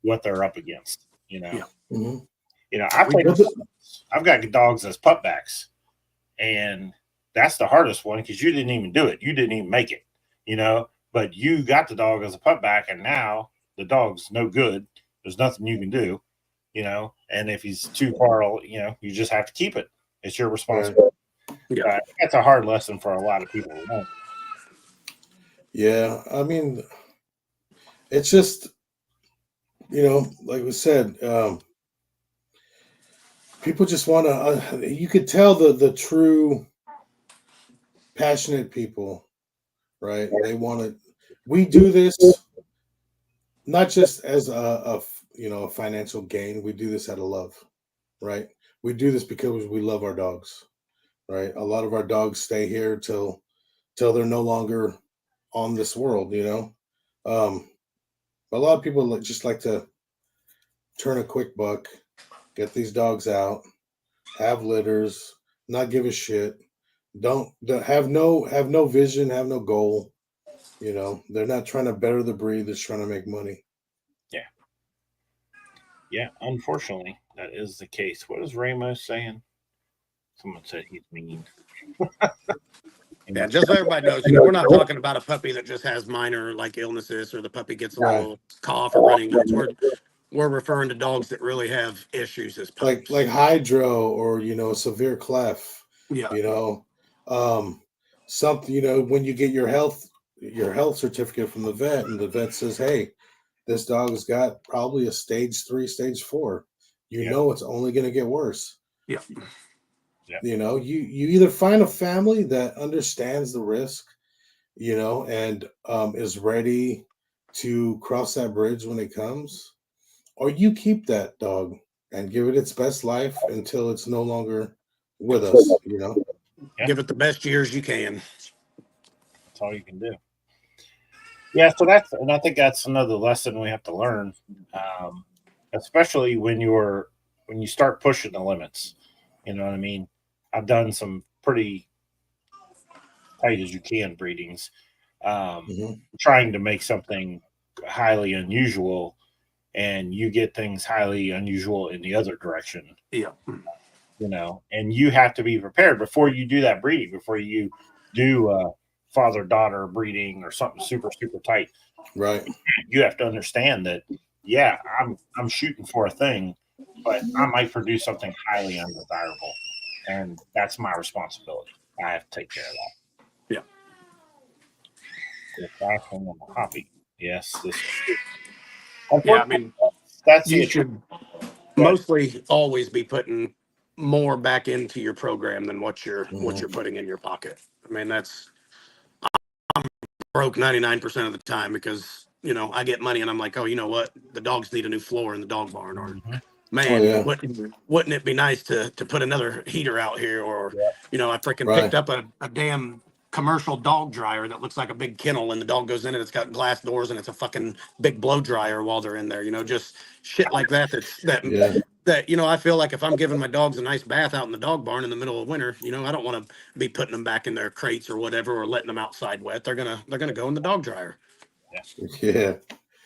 what they're up against. You know, mhm. you know, I've got dogs as putbacks, and that's the hardest one because you didn't even do it, you didn't even make it. You know, but you got the dog as a putback, and now the dog's no good. There's nothing you can do. You know, and if he's too far, you know, you just have to keep it. It's your responsibility. Yeah. That's a hard lesson for a lot of people. Yeah. I mean, it's just, you know, like we said, people just want to. You could tell the true passionate people, right? They want to. We do this not just as a you know, a financial gain. We do this out of love, right? We do this because we love our dogs, right? A lot of our dogs stay here till they're no longer on this world, you know. But a lot of people just like to turn a quick buck, get these dogs out, have litters, not give a shit. Don't have no vision, have no goal. You know, they're not trying to better the breed, they're just trying to make money. Yeah, unfortunately, that is the case. What is Ramos saying? Someone said he's mean. Yeah, just so everybody knows, you know, we're not talking about a puppy that just has minor like illnesses or the puppy gets a Right. little cough or running nose. We're referring to dogs that really have issues as pups. Like hydro, or, you know, severe clef. Yeah. You know, something, you know, when you get your health certificate from the vet, and the vet says, hey, this dog has got probably a stage 3, stage 4. You know, it's only going to get worse. Yeah. You know, you either find a family that understands the risk, you know, and is ready to cross that bridge when it comes, or you keep that dog and give it its best life until it's no longer with us, you know. Yeah. Give it the best years you can. That's all you can do. Yeah, so and I think that's another lesson we have to learn, especially when you start pushing the limits. You know what I mean? I've done some pretty tight as you can breedings, trying to make something highly unusual, and you get things highly unusual in the other direction. Yeah. You know, and you have to be prepared before you do that breeding, before you do father-daughter breeding or something super, super tight. Right. You have to understand that, yeah, I'm shooting for a thing, but I might produce something highly undesirable. And that's my responsibility. I have to take care of that. Yeah. If I can on the hobby. Yes, this Yeah, I mean, that's you it. should mostly always be putting more back into your program than what you're putting in your pocket. I mean, I'm broke 99% of the time because, you know, I get money and I'm like, oh, you know what? The dogs need a new floor in the dog barn, or man, wouldn't it be nice to put another heater out here? Or, you know, I freaking picked up a damn commercial dog dryer that looks like a big kennel, and the dog goes in and it's got glass doors and it's a fucking big blow dryer while they're in there. You know, just shit like that. That, you know, I feel like if I'm giving my dogs a nice bath out in the dog barn in the middle of winter, you know, I don't want to be putting them back in their crates or whatever, or letting them outside wet. They're gonna go in the dog dryer. Yeah.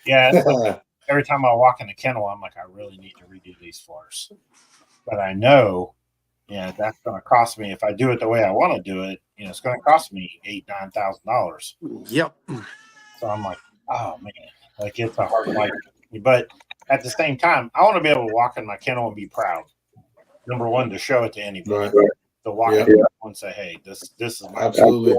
Yeah. Like every time I walk in the kennel, I'm like, I really need to redo these floors. But I know, yeah, that's going to cost me. If I do it the way I want to do it, you know, it's going to cost me $8,000-9,000. Yep. So I'm like, oh man, like it's a hard life. But at the same time, I want to be able to walk in my kennel and be proud. Number one, to show it to anybody. To walk in and say, hey, this is my absolutely.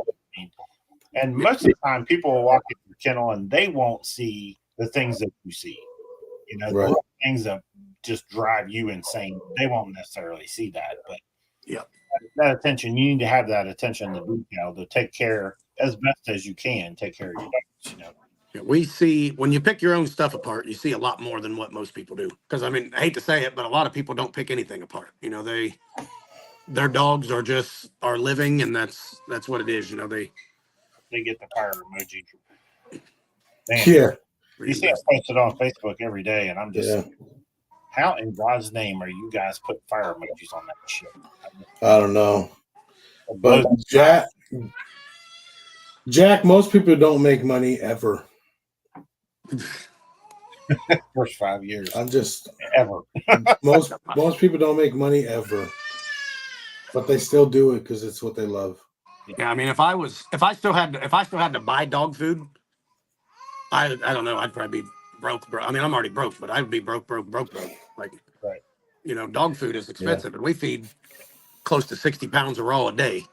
And most of the time, people will walk in your kennel and they won't see the things that you see. You know, the things that just drive you insane. They won't necessarily see that, but that attention, you need to have that attention to detail to take care as best as you can. Take care of your dogs. You know. We see, when you pick your own stuff apart, you see a lot more than what most people do. Because, I mean, I hate to say it, but a lot of people don't pick anything apart. You know, their dogs are living, and that's what it is. You know, they get the fire emoji. Man, you see us posted on Facebook every day, and I'm just, how in God's name are you guys putting fire emojis on that shit? I don't know. But Jack, most people don't make money ever. First 5 years. I'm just ever. most people don't make money ever, but they still do it because it's what they love. Yeah, I mean, if I still had to buy dog food, I don't know, I'd probably be broke. I mean, I'm already broke, but I'd be broke. Like, you know, dog food is expensive, and we feed close to 60 pounds of raw a day.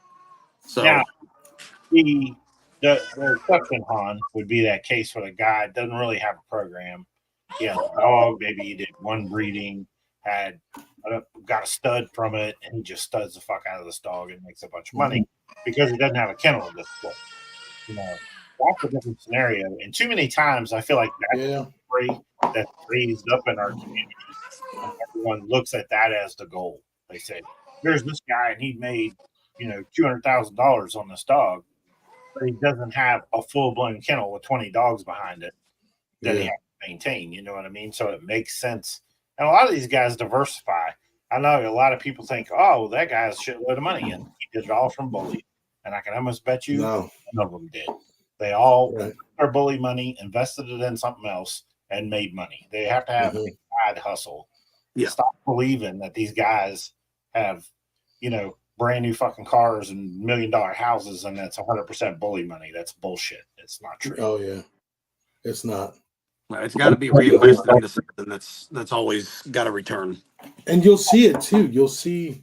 So now, the exception, Han, would be that case where the guy doesn't really have a program. He has a dog, maybe he did one breeding, got a stud from it, and he just studs the fuck out of this dog and makes a bunch of money because he doesn't have a kennel at this point. You know, that's a different scenario. And too many times I feel like that's that's raised up in our community. Everyone looks at that as the goal. They say, there's this guy and he made, you know, $200,000 on this dog, but he doesn't have a full-blown kennel with 20 dogs behind it that he has to maintain. You know what I mean? So it makes sense. And a lot of these guys diversify. I know a lot of people think, oh, well, that guy has a shitload of money and he did it all from bully. And I can almost bet you none of them did. They all their bully money, invested it in something else, and made money. They have to have a side hustle. Stop believing that these guys have, you know, brand new fucking cars and $1 million houses and that's 100% bully money. That's bullshit. It's not true. Oh yeah, it's not. It's got to be reinvested into something that's always got a return. And you'll see it too. You'll see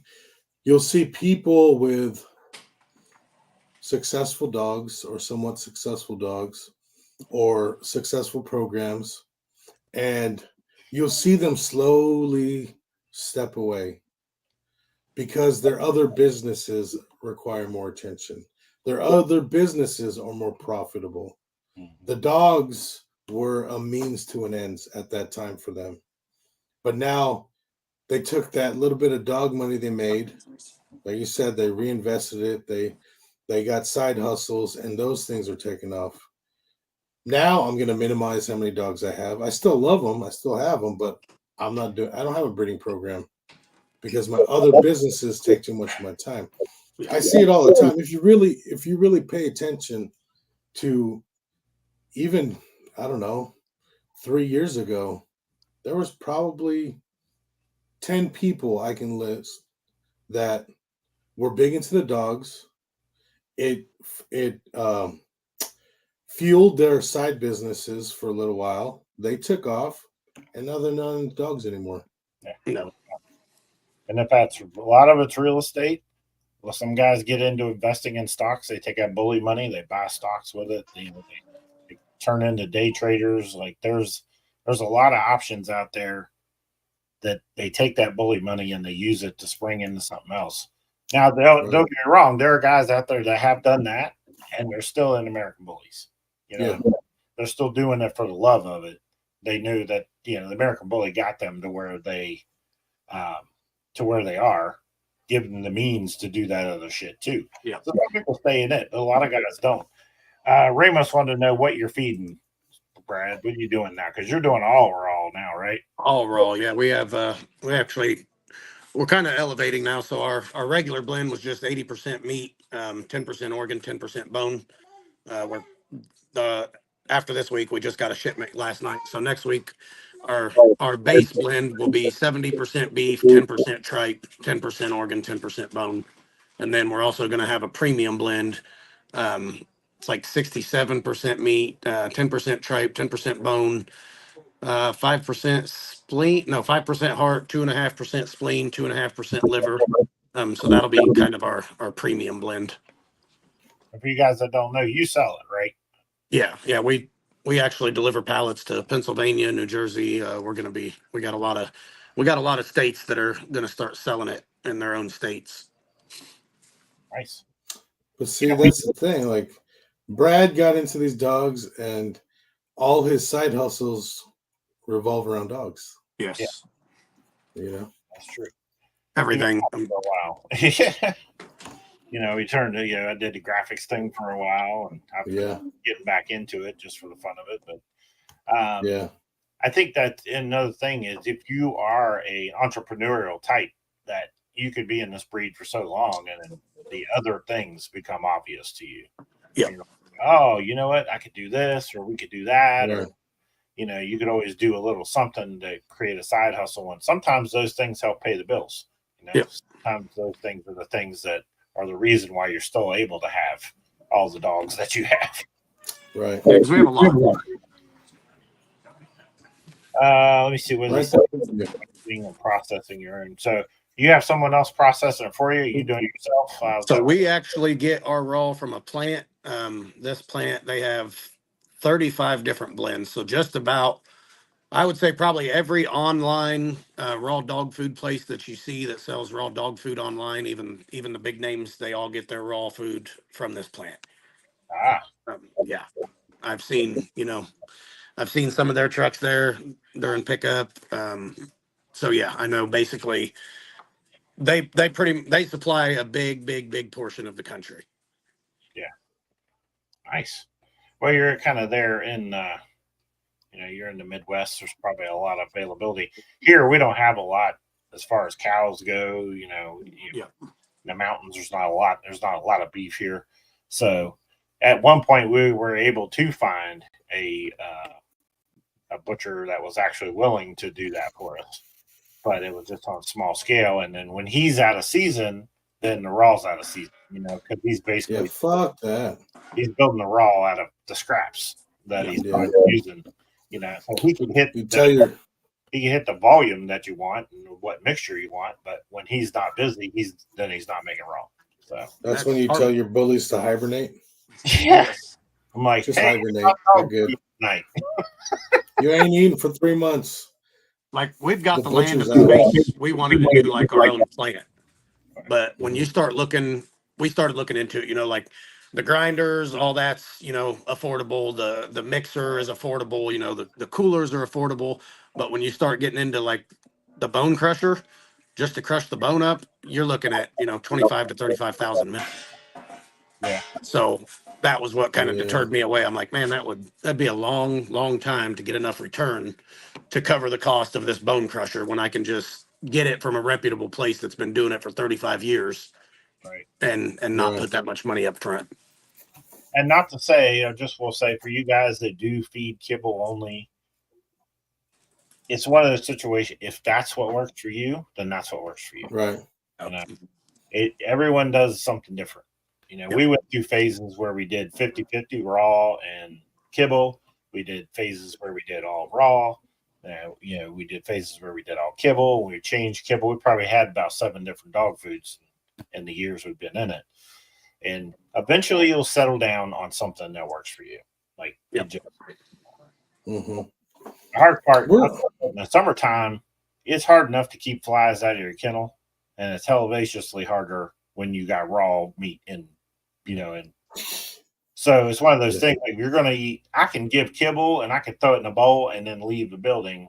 people with successful dogs or somewhat successful dogs or successful programs, and you'll see them slowly step away because their other businesses require more attention. Their other businesses are more profitable. The dogs were a means to an end at that time for them. But now they took that little bit of dog money they made Like you said, they reinvested it. They got side hustles, and those things are taking off. Now I'm going to minimize how many dogs I have. I still love them. I still have them, but I don't have a breeding program because my other businesses take too much of my time. I see it all the time. If you really pay attention to even, I don't know, 3 years ago, there was probably 10 people I can list that were big into the dogs. It fueled their side businesses for a little while. They took off, and now they're not in dogs anymore. No. And if that's a lot of it's real estate, well, some guys get into investing in stocks. They take out bully money, they buy stocks with it. They turn into day traders. Like there's a lot of options out there that they take that bully money and they use it to spring into something else. Now, don't get me wrong. There are guys out there that have done that, and they're still in American bullies. They're still doing it for the love of it. They knew that the American bully got them to where they are, give them the means to do that other shit too. Yeah. So some people stay in it, but a lot of guys don't. Ramos wanted to know what you're feeding, Brad. What are you doing now? Because you're doing all raw now, right? All raw. Yeah, we have. We're kind of elevating now. So our regular blend was just 80% meat, 10% organ, 10% bone. We're after this week, we just got a shipment last night. So next week, our base blend will be 70% beef, 10% tripe, 10% organ, 10% bone, and then we're also going to have a premium blend. It's like 67% meat, 10% tripe, 10% bone, 5% spleen, no, 5% heart, 2.5% spleen, 2.5% liver. So that'll be kind of our premium blend. For you guys that don't know, you sell it, right? Yeah. We actually deliver pallets to Pennsylvania, New Jersey. We got a lot of states that are gonna start selling it in their own states. Nice. But see, that's the thing. Like Brad got into these dogs, and all his side hustles revolve around dogs. Yes. Yeah. That's true. Everything. For a while. He turned to, I did the graphics thing for a while, and I've been getting back into it just for the fun of it. But I think that another thing is if you are a entrepreneurial type, that you could be in this breed for so long, and then the other things become obvious to you. Yeah. Like, oh, you know what? I could do this, or we could do that, or you could always do a little something to create a side hustle. And sometimes those things help pay the bills. Sometimes those things are the things that are the reason why you're still able to have all the dogs that you have. Right. Yeah, 'cause we have a lot. Let me see. What is it? Being processing your own. So you have someone else processing it for you? Are you doing it yourself? So we actually get our raw from a plant. This plant, they have 35 different blends. So just about, I would say probably every online raw dog food place that you see that sells raw dog food online, even the big names, they all get their raw food from this plant. Yeah, I've seen some of their trucks there during pickup. So yeah, I know basically they supply a big portion of the country. Yeah, nice. Well, you're kind of there in. You're in the Midwest. There's probably a lot of availability. Here, we don't have a lot as far as cows go. In the mountains, there's not a lot. There's not a lot of beef here. So, at one point, we were able to find a butcher that was actually willing to do that for us, but it was just on a small scale. And then when he's out of season, then the raw's out of season. Because he's basically fuck that. He's building the raw out of the scraps that he's not using. So he can hit he can hit the volume that you want and what mixture you want, but when he's not busy, he's not making raw. So that's when you tell your bullies to hibernate. Yes, I'm like, just hibernate. They're good. Night. You ain't eating for 3 months. Like we've got the land and the space. We wanted to do like our own plant, but when you start looking, we started looking into it. Like the grinders, all that's, affordable. The mixer is affordable. The coolers are affordable. But when you start getting into like the bone crusher, just to crush the bone up, you're looking at 25 to 35,000 minutes. Yeah. So that was what kind of deterred me away. I'm like, man, that'd be a long time to get enough return to cover the cost of this bone crusher when I can just get it from a reputable place that's been doing it for 35 years, Right. and not put that much money up front. And not to say, just will say for you guys that do feed kibble only, it's one of those situations. If that's what works for you, then that's what works for you. Right. Everyone does something different. We went through phases where we did 50-50 raw and kibble. We did phases where we did all raw. We did phases where we did all kibble. We changed kibble. We probably had about 7 different dog foods in the years we've been in it. And eventually you'll settle down on something that works for you. The hard part in the summertime, it's hard enough to keep flies out of your kennel, and it's hellaciously harder when you got raw meat and so it's one of those things. Like, you're going to eat, I can give kibble and I can throw it in a bowl and then leave the building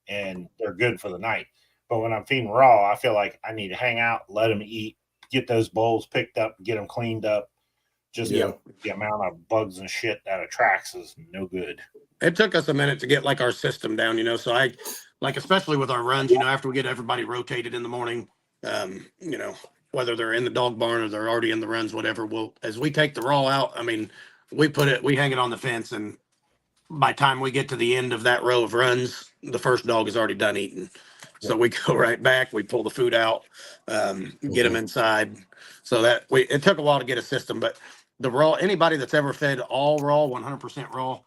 and they're good for the night. But when I'm feeding raw, I feel like I need to hang out, let them eat, get those bowls picked up, get them cleaned up. Just the amount of bugs and shit that attracts is no good. It took us a minute to get our system down, so I especially with our runs, after we get everybody rotated in the morning, whether they're in the dog barn or they're already in the runs, whatever, as we take the raw out, we hang it on the fence, and by the time we get to the end of that row of runs, the first dog is already done eating. So we go right back, we pull the food out, get them inside. So that it took a while to get a system, but the raw, anybody that's ever fed all raw, 100% raw,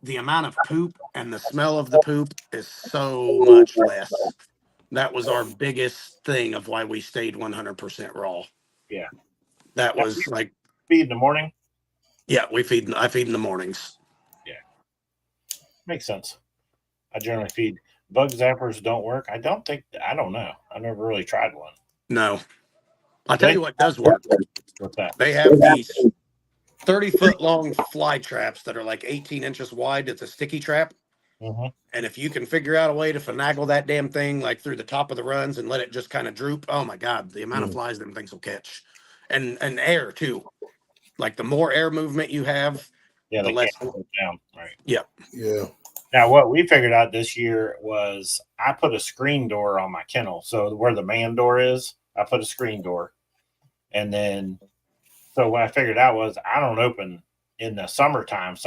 the amount of poop and the smell of the poop is so much less. That was our biggest thing of why we stayed 100% raw. Yeah. That was feed in the morning. Yeah, I feed in the mornings. Yeah. Makes sense. I generally feed. Bug zappers don't work. I don't know. I never really tried one. No. I'll tell you what does work. What's that? They have these 30-foot long fly traps that are 18 inches wide. It's a sticky trap. Mm-hmm. And if you can figure out a way to finagle that damn thing through the top of the runs and let it just kind of droop, oh my God, the amount of flies them things will catch. And air too. The more air movement you have, the less down. Right. Yeah. Yeah. Now what we figured out this year was I put a screen door on my kennel. So where the man door is, I put a screen door. And then so what I figured out was I don't open in the summertime,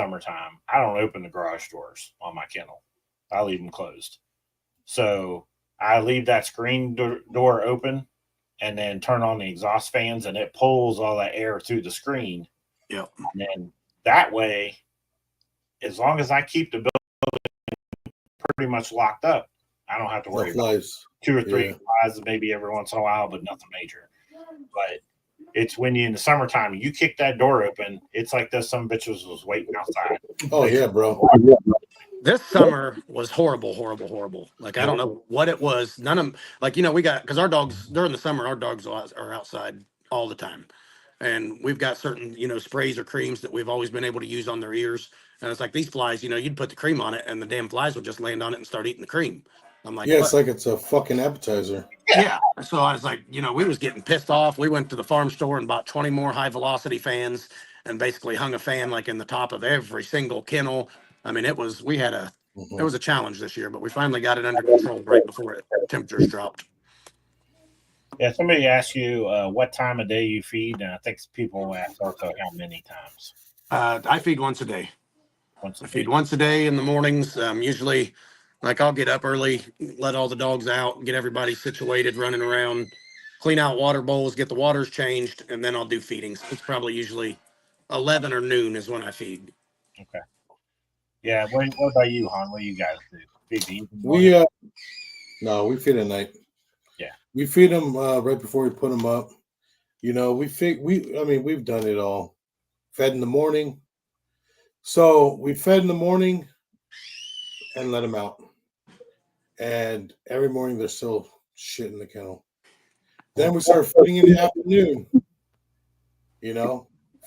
I don't open the garage doors on my kennel. I leave them closed. So I leave that screen door open and then turn on the exhaust fans, and it pulls all that air through the screen. Yep. And then that way, as long as I keep the building pretty much locked up, I don't have to worry about 2 or 3 flies maybe every once in a while, but nothing major. But it's when you in the summertime, you kick that door open, it's like this some bitches was waiting outside. Oh yeah, bro. This summer was horrible. I don't know what it was. None of we got, because our dogs during the summer, our dogs are outside all the time, and we've got certain sprays or creams that we've always been able to use on their ears. And it's these flies, you'd put the cream on it, and the damn flies would just land on it and start eating the cream. I'm like, yeah, it's it's a fucking appetizer. Yeah. So I was we was getting pissed off. We went to the farm store and bought 20 more high velocity fans and basically hung a fan in the top of every single kennel. It was a challenge this year, but we finally got it under control right before temperatures dropped. Yeah, somebody asked you what time of day you feed, and I think people ask Arco how many times. I feed once a day. Feed once a day in the mornings. Usually, I'll get up early, let all the dogs out, get everybody situated, running around, clean out water bowls, get the waters changed, and then I'll do feedings. It's probably usually 11 or noon is when I feed. Okay. Yeah. What about you, Han? What do you guys do? Feed the evening? We feed at night. Yeah. We feed them right before we put them up. We've done it all. Fed in the morning. So we fed in the morning and let them out. And every morning there's still shit in the kennel. Then we start feeding in the afternoon.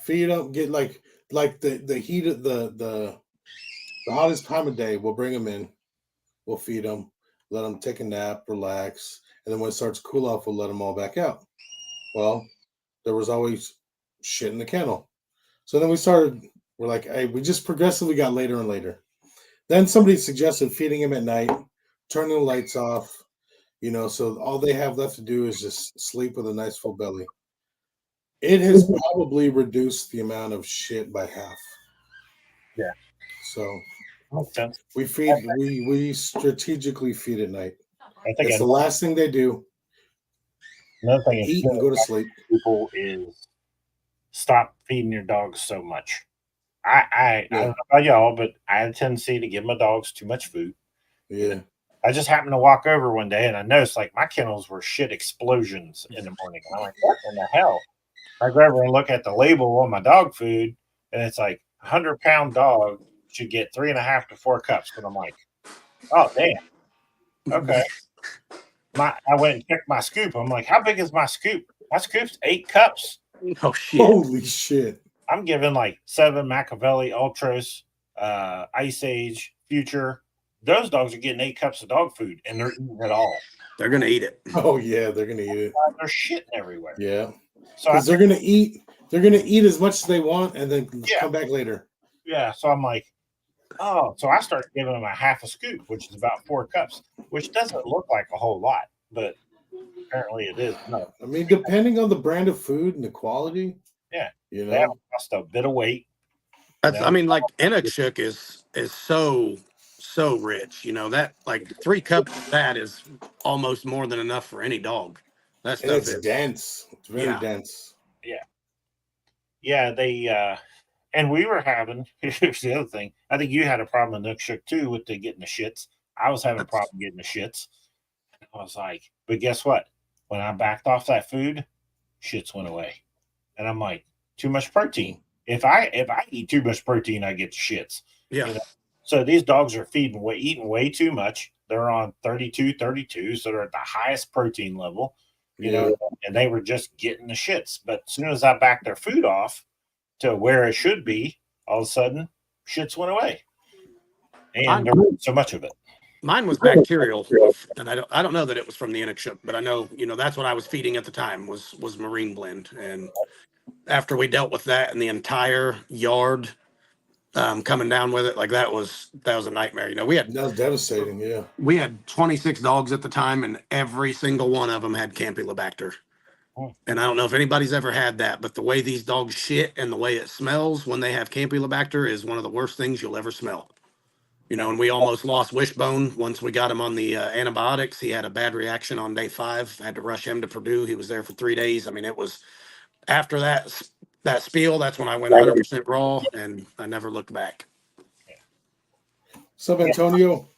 Feed them, get the heat of the hottest time of day. We'll bring them in. We'll feed them. let them take a nap, relax, and then when it starts to cool off, we'll let them all back out. Well, there was always shit in the kennel. So then we're like, hey, we just progressively got later and later. Then somebody suggested feeding him at night, turning the lights off, so all they have left to do is just sleep with a nice full belly. It has probably reduced the amount of shit by half. Yeah. So Makes sense. we strategically feed at night. I think It's the last thing they do. another thing Eat and go to sleep. People is stop feeding your dogs so much. I don't know about y'all, but I have a tendency to give my dogs too much food. Yeah. I just happened to walk over one day and I noticed like my kennels were shit explosions in the morning. And I'm like, what in the hell? I go over and look at the label on my dog food, and it's like 100-pound dog should get 3.5 to 4 cups. And I'm like, oh damn. Okay. I went and checked my scoop. I'm like, how big is my scoop? My scoop's 8 cups. Oh shit! Holy shit! I'm giving like 7 Machiavelli Ultras, Ice Age, Future. Those dogs are getting 8 cups of dog food, and they're eating it all. They're gonna eat it. Oh yeah, they're gonna eat it. They're shitting everywhere. Yeah, so because they're gonna eat. They're gonna eat as much as they want, and then come back later. Yeah. So I'm like, oh. So I started giving them a half a scoop, which is about 4 cups, which doesn't look like a whole lot, but apparently it is. No. I mean, depending on the brand of food and the quality. Yeah. They have lost a bit of weight. I mean, like Inukshuk is so rich. That like 3 cups of that is almost more than enough for any dog. That stuff is dense. It's very dense. Yeah. Yeah, they and we were having here's the other thing. I think you had a problem in Inukshuk too with the getting the shits. I was having a problem getting the shits. I was like, but guess what? When I backed off that food, shits went away. And I'm like, too much protein. If I eat too much protein, I get the shits. Yeah. So these dogs are eating way too much. They're on 32, so they're at the highest protein level, and they were just getting the shits. But as soon as I backed their food off to where it should be, all of a sudden, shits went away. And there wasn't so much of it. Mine was bacterial, and I don't know that it was from the Inukshuk, but I know that's what I was feeding at the time was marine blend. And after we dealt with that and the entire yard coming down with it, like that was a nightmare. That was devastating. Yeah, we had 26 dogs at the time, and every single one of them had Campylobacter. And I don't know if anybody's ever had that, but the way these dogs shit and the way it smells when they have Campylobacter is one of the worst things you'll ever smell. And we almost lost Wishbone once we got him on the antibiotics. He had a bad reaction on day 5. Had to rush him to Purdue. He was there for 3 days. I mean, it was after that spiel. That's when I went 100% raw, and I never looked back. What's up, Antonio?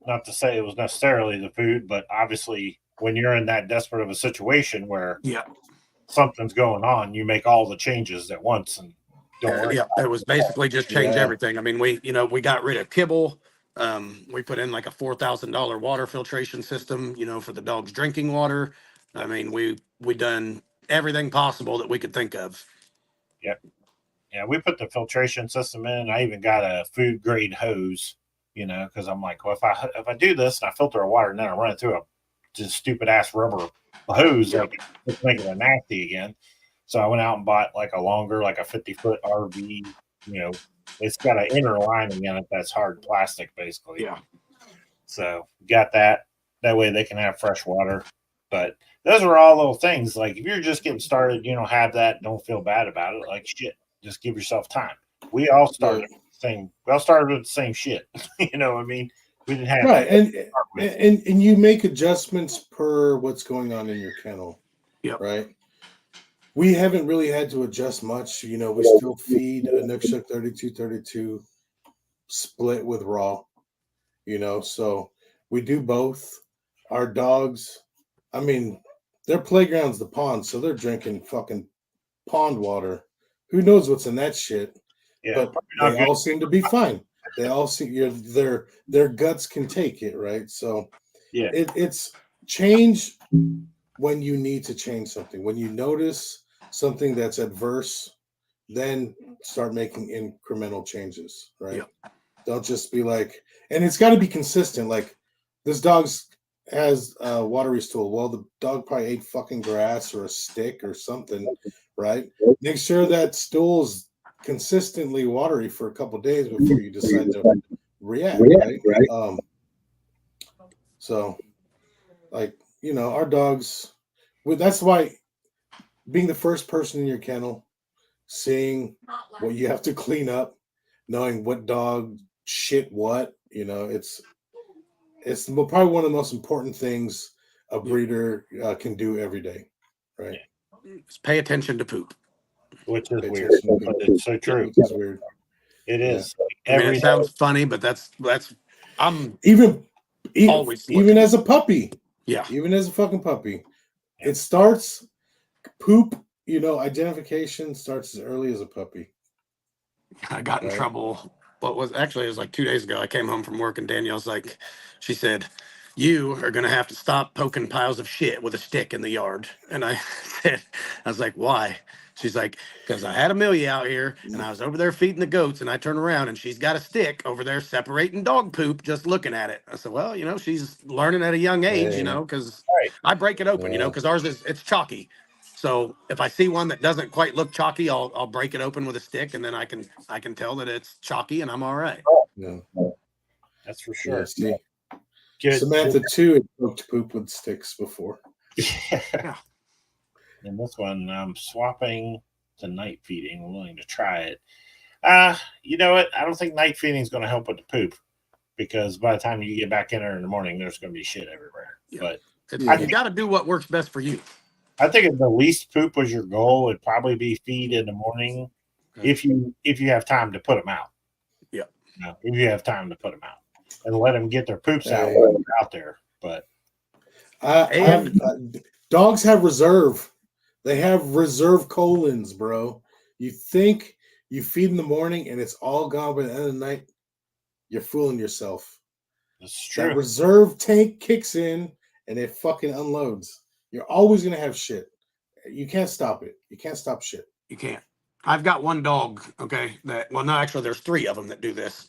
Not to say it was necessarily the food, but obviously when you're in that desperate of a situation where something's going on, you make all the changes at once and don't worry. Yeah, it was basically just change everything. I mean, we got rid of kibble. We put in like a $4,000 water filtration system, for the dog's drinking water. I mean, we done everything possible that we could think of. Yep. Yeah, we put the filtration system in. I even got a food grade hose, because I'm like, well, if I do this and I filter a water and then I run it through a just stupid ass rubber hose, like it's making it nasty again. So I went out and bought like a longer, like a 50-foot RV. It's got an inner lining in it that's hard plastic, basically. Yeah. So got that. That way they can have fresh water. But those are all little things. Like if you're just getting started, have that. Don't feel bad about it. Like shit, just give yourself time. We all started with the same shit. You know what I mean? We didn't have right, and you make adjustments per what's going on in your kennel. Yep. Right. We haven't really had to adjust much. We still feed a Inukshuk 32 split with raw. So we do both. Our dogs, I mean, their playground's the pond, so they're drinking fucking pond water. Who knows what's in that shit? Yeah, but they all seem to be fine. They all seem their guts can take it, right? So yeah, it's change when you need to change something. When you notice something that's adverse, then start making incremental changes, right? Yep. Don't just be like, and it's got to be consistent. Like this dog has a watery stool. Well, the dog probably ate fucking grass or a stick or something, right? Make sure that stool's consistently watery for a couple days before you decide to react, right? So, like, our dogs. Well, that's why being the first person in your kennel, seeing what you have to clean up, knowing what dog shit what, it's probably one of the most important things a breeder can do every day, right? Just pay attention to poop. Which is Pay weird, attention to but poop, it's so true. which is weird. It is. I mean, it sounds funny, but that's I'm Even always even looking. as a puppy, Yeah. even as a fucking puppy, it starts poop. Identification starts as early as a puppy. I got in Right. trouble. It was like 2 days ago. I came home from work and Danielle's like, she said, "You are going to have to stop poking piles of shit with a stick in the yard." And I was like, "Why?" She's like, "Because I had Amelia out here and I was over there feeding the goats and I turn around and she's got a stick over there separating dog poop just looking at it." I said, "Well, she's learning at a young age, Hey. because Right. I break it open, Yeah. because ours it's chalky. So if I see one that doesn't quite look chalky, I'll break it open with a stick, and then I can tell that it's chalky, and I'm all right." Yeah. That's for Yeah. sure. See, Good. Samantha too had poked poop with sticks before. Yeah. And this one, I'm swapping to night feeding. I'm willing to try it. You know what? I don't think night feeding is going to help with the poop, because by the time you get back in there in the morning, there's going to be shit everywhere. Yeah. But You got to do what works best for you. I think if the least poop was your goal, it'd probably be feed in the morning, if you have time to put them out. Yeah. If you have time to put them out and let them get their poops out Hey. while they're out there. But dogs have reserve. They have reserve colons, bro. You think you feed in the morning and it's all gone by the end of the night? You're fooling yourself. it's true. That reserve tank kicks in and it fucking unloads. You're always gonna have shit. You can't stop it. You can't stop shit. You can't. I've got one dog, okay, no, actually, there's 3 of them that do this.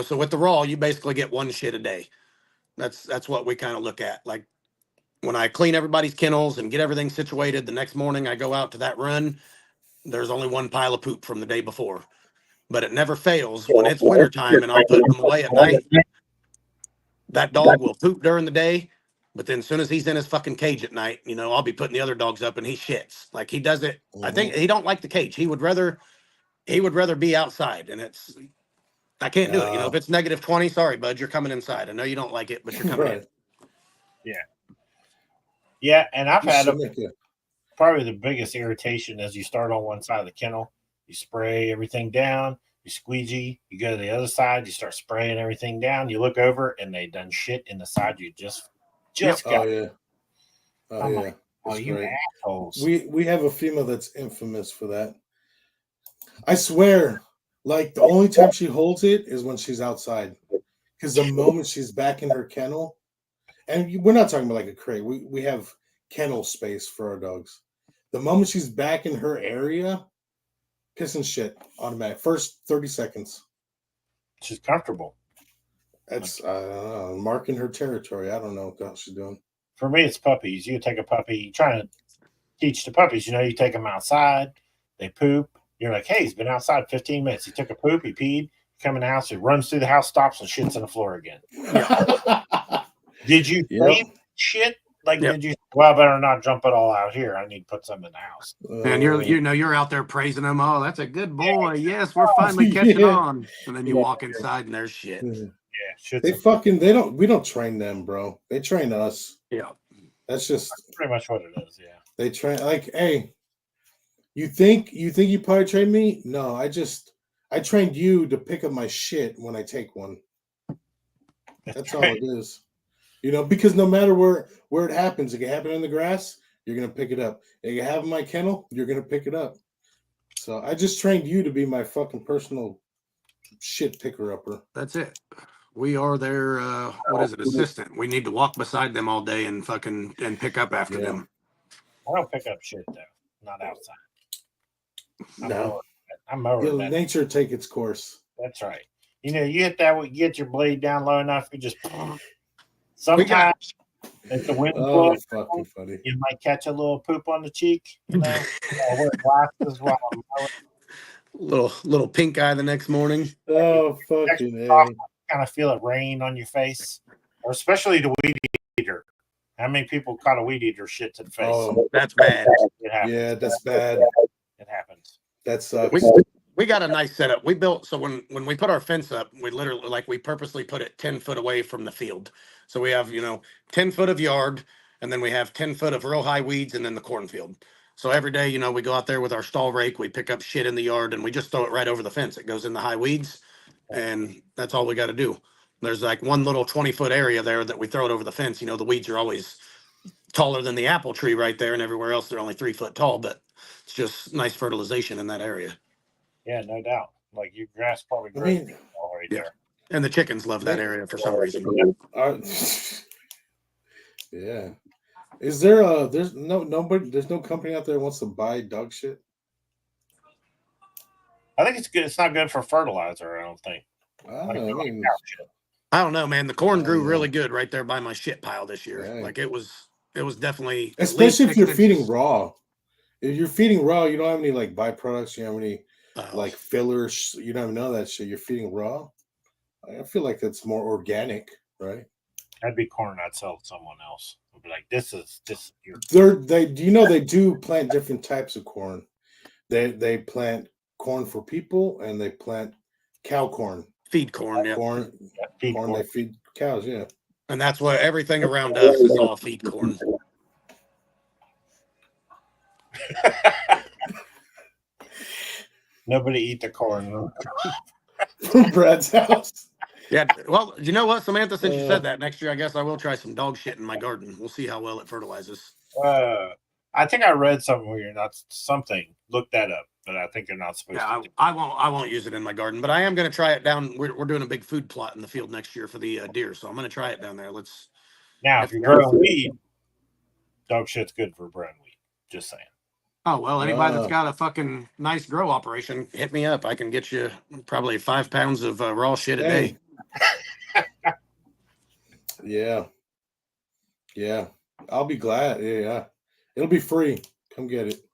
So with the raw, you basically get one shit a day. That's what we kind of look at. Like, when I clean everybody's kennels and get everything situated, the next morning I go out to that run, there's only one pile of poop from the day before. But it never fails. When it's wintertime and I'll put them away at night, that dog will poop during the day, but then as soon as he's in his fucking cage at night, I'll be putting the other dogs up and he shits. Like, he does it. I think he don't like the cage. He would rather be outside, and I can't do it. If it's -20, sorry, bud, you're coming inside. I know you don't like it, but you're coming in. Yeah, and I've had probably the biggest irritation is you start on one side of the kennel, you spray everything down, you squeegee, you go to the other side, you start spraying everything down, you look over and they done shit in the side you just got. Oh yeah. Oh, you great. assholes. We have a female that's infamous for that. I swear, like, the only time she holds it is when she's outside. Because the moment she's back in her kennel, and we're not talking about like a crate. We have kennel space for our dogs. The moment she's back in her area, piss and shit, automatic. First 30 seconds. She's comfortable. That's marking her territory. I don't know what the hell she's doing. For me, it's puppies. You take a puppy, trying to teach the puppies, you take them outside, they poop. You're like, hey, he's been outside 15 minutes. He took a poop, he peed, he come in the house, he runs through the house, stops, and shits on the floor again. Did you save shit? Like, did you? Well, I better not jump it all out here. I need to put some in the house. And you're out there praising them. Oh, that's a good boy. Yes, we're finally catching on. And then you walk inside and there's shit. Yeah, we don't train them, bro. They train us. Yeah, that's pretty much what it is. Yeah, they train like, hey, you think you probably trained me? No, I trained you to pick up my shit when I take one. That's all it is. Because no matter where it happens, it can happen in the grass, you're gonna pick it up. It can happen in my kennel, you're gonna pick it up. So I just trained you to be my fucking personal shit picker upper. That's it. We are their assistant. We need to walk beside them all day and pick up after them. I don't pick up shit though, not outside. I'm let nature take its course. That's right. You hit that, you get your blade down low enough, you just Sometimes if the wind blows, fucking funny. you might catch a little poop on the cheek. You know, I wear glasses while I'm mowing. Little pink eye the next morning. Oh, fucking A. Kind of feel it rain on your face, or especially the weed eater. How many people caught a weed eater shit to the face? Oh, That's bad. It happens. yeah, that's bad. It happens. That sucks. We got a nice setup. We built so when we put our fence up, we literally we purposely put it 10 foot away from the field. So we have 10 foot of yard, and then we have 10 foot of real high weeds, and then the cornfield. So every day, we go out there with our stall rake, we pick up shit in the yard, and we just throw it right over the fence. It goes in the high weeds, and that's all we got to do. There's like one little 20-foot area there that we throw it over the fence. The weeds are always taller than the apple tree right there, and everywhere else they're only 3 foot tall, but it's just nice fertilization in that area. Yeah, no doubt. Like your grass probably grows right there. And the chickens love that area for some reason. Yeah. Is there there's no company out there that wants to buy dog shit? I think it's good. It's not good for fertilizer, I don't think. I I don't know, man. The corn grew really good right there by my shit pile this year. Dang. Like it was definitely, especially if you're feeding raw. If you're feeding raw, you don't have any like byproducts. You don't have any like fillers. You don't have none of that shit. You're feeding raw. I feel like that's more organic, right? That'd be corn I'd sell to someone else. I'd be like, this is your. They do plant different types of corn. They plant corn for people, and they plant cow corn. Feed corn, yeah. Corn. They feed cows, yeah. And that's what everything around us is all feed corn. Nobody eat the corn from Brad's house. Yeah, well, you know what, Samantha, since you said that, next year I guess I will try some dog shit in my garden. We'll see how well it fertilizes. I think I read something where you're not something. Look that up, but I think you're not supposed to. I won't use it in my garden, but I am going to try it down. We're doing a big food plot in the field next year for the deer, so I'm going to try it down there. Now, if you're growing weed, dog shit's good for growing weed. Just saying. Oh, well, anybody that's got a fucking nice grow operation, hit me up. I can get you probably 5 pounds of raw shit a day. Yeah. I'll be glad. Yeah. It'll be free. Come get it.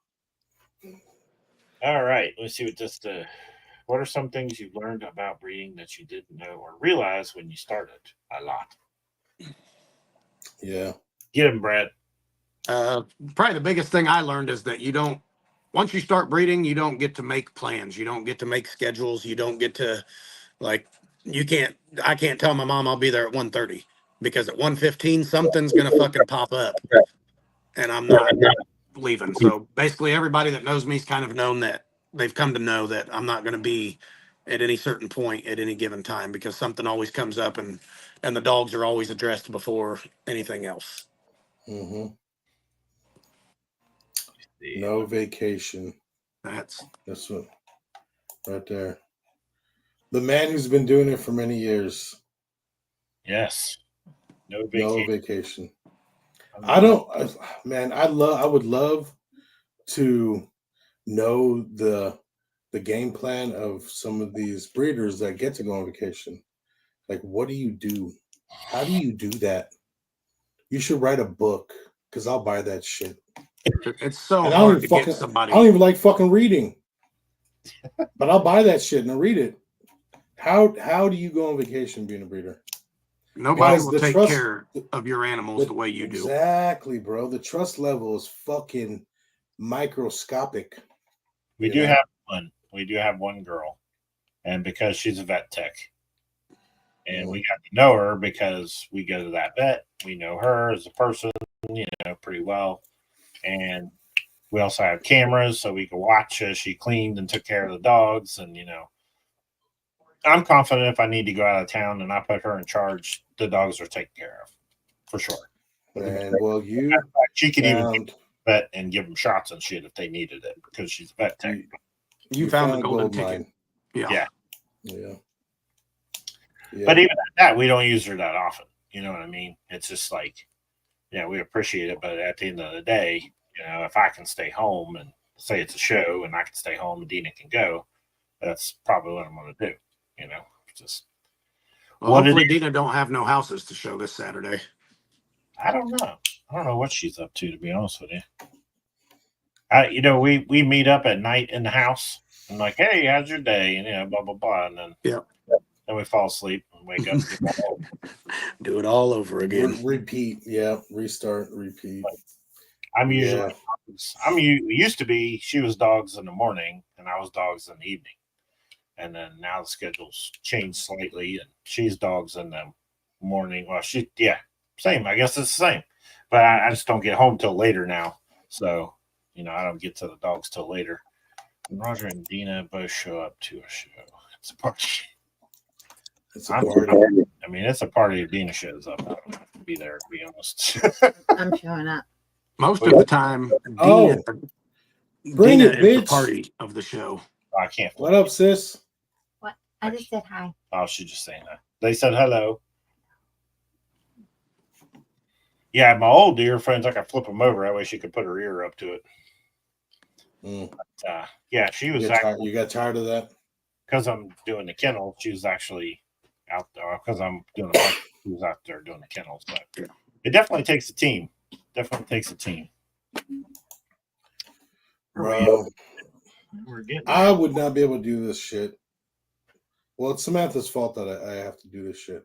All right. Let's see what are some things you learned about breeding that you didn't know or realize when you started? A lot. Yeah. Get him, Brad. Probably the biggest thing I learned is that once you start breeding, you don't get to make plans. You don't get to make schedules. You don't get to I can't tell my mom I'll be there at 1:30 because at 1:15 something's going to fucking pop up and I'm not leaving. So basically everybody that knows me has kind of known that they've come to know that I'm not going to be at any certain point at any given time because something always comes up and the dogs are always addressed before anything else. Mm-hmm. No vacation. That's what right there. The man who's been doing it for many years. Yes. No vacation. I would love to know the game plan of some of these breeders that get to go on vacation. Like, what do you do? How do you do that? You should write a book because I'll buy that shit. It's so hard to get somebody. I don't even like fucking reading, but I'll buy that shit and I'll read it. How do you go on vacation being a breeder? Nobody will take care of your animals the way you do. Exactly, bro. The trust level is fucking microscopic. We do have one. We do have one girl, and because she's a vet tech, and we got to know her because we go to that vet. We know her as a person, pretty well. And we also have cameras so we can watch as she cleaned and took care of the dogs. And, I'm confident if I need to go out of town and I put her in charge, the dogs are taken care of for sure. And well, she could even vet and give them shots and shit if they needed it because she's a vet tech. You found the golden ticket. Yeah. But even at that, we don't use her that often. You know what I mean? It's just like, we appreciate it, but at the end of the day, if I can stay home and say it's a show and I can stay home and Dina can go, that's probably what I'm going to do. Hopefully Dina don't have no houses to show this Saturday. I don't know. I don't know what she's up to be honest with you. We meet up at night in the house. I'm like, hey, how's your day? And blah blah blah, and then then we fall asleep and wake up. Do it all over again. Repeat, restart, repeat. I'm usually used to be she was dogs in the morning and I was dogs in the evening, and then now the schedule's changed slightly and she's dogs in the morning. Well, same. I guess it's the same, but I just don't get home till later now. So I don't get to the dogs till later. Roger and Dina both show up to a show. It's a party. It's a party. I mean, it's a party if Dina shows up. I don't have to be there, to be honest. I'm showing up. Most of the time, Bring Dina it, is the bitch. party of the show. I can't. What up, sis? What? I just said hi. Oh, she's just saying that. They said hello. Yeah, my old dear friends, I could flip them over. That way she could put her ear up to it. But, she was actually. You got tired of that? Because I'm doing the kennel, she was actually out there. Because I'm doing the she was out there doing the kennels. But it definitely takes a team. Bro, We're getting. I would not be able to do this shit. Well, it's Samantha's fault that I have to do this shit.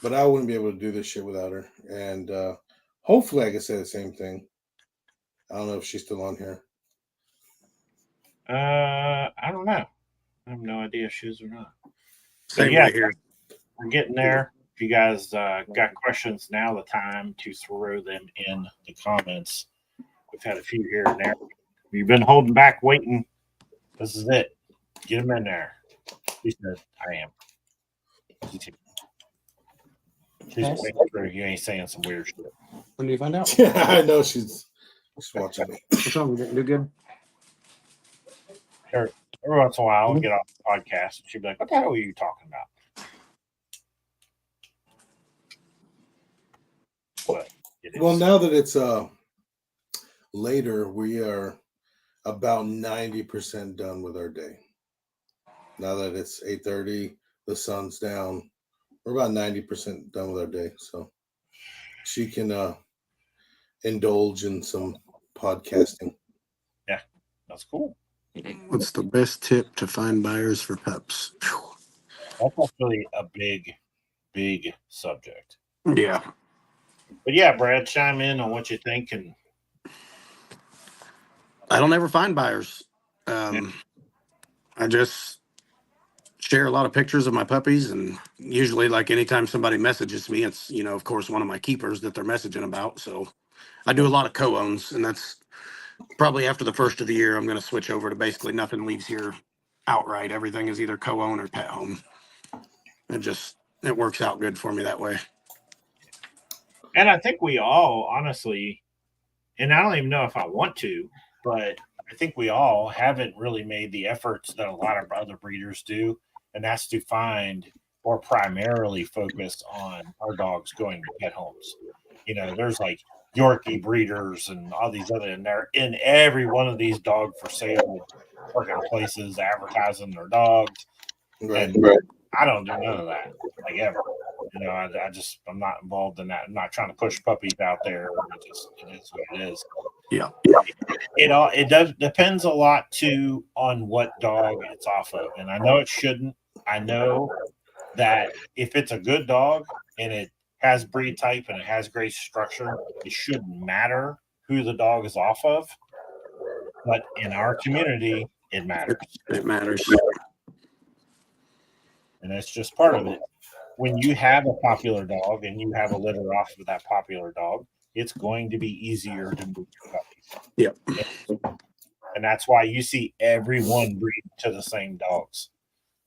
But I wouldn't be able to do this shit without her. And hopefully I can say the same thing. I don't know if she's still on here. I don't know. I have no idea if she is or not. Same right here. We're getting there. If you guys got questions, now the time to throw them in the comments. We've had a few here and there. We've been holding back, waiting. This is it. Get them in there. She said, I am. She's waiting for you. Ain't saying some weird shit. When do you find out? Yeah, I know she's watching me. What's wrong? We didn't do good? Every once in a while, we'll get off the podcast and she'll be like, what the hell are you talking about? But well, now that it's later, we are about 90% done with our day. Now that it's 8:30, the sun's down. We're about 90% done with our day. So she can indulge in some podcasting. Yeah, that's cool. What's the best tip to find buyers for pups? That's actually a big subject. Yeah. But yeah, Brad, chime in on what you think. And I don't ever find buyers. I just share a lot of pictures of my puppies, and usually, like, anytime somebody messages me, it's, of course, one of my keepers that they're messaging about. So I do a lot of co-owns, and that's probably after the first of the year, I'm going to switch over to basically nothing leaves here outright. Everything is either co-own or pet home. It works out good for me that way. And I think we all, honestly, and I don't even know if I want to, but I think we all haven't really made the efforts that a lot of other breeders do, and that's to find or primarily focus on our dogs going to pet homes. There's like Yorkie breeders and all these other, and they're in every one of these dog for sale fucking places advertising their dogs. Right. I don't do none of that, like, ever. I'm not involved in that. I'm not trying to push puppies out there. It is what it is. Yeah. It does depends a lot too on what dog it's off of, and I know it shouldn't. I know that if it's a good dog and it has breed type and it has great structure, it shouldn't matter who the dog is off of. But in our community, it matters. It matters. And that's just part of it. When you have a popular dog and you have a litter off of that popular dog, it's going to be easier to move your puppies. Yep. And that's why you see everyone breed to the same dogs,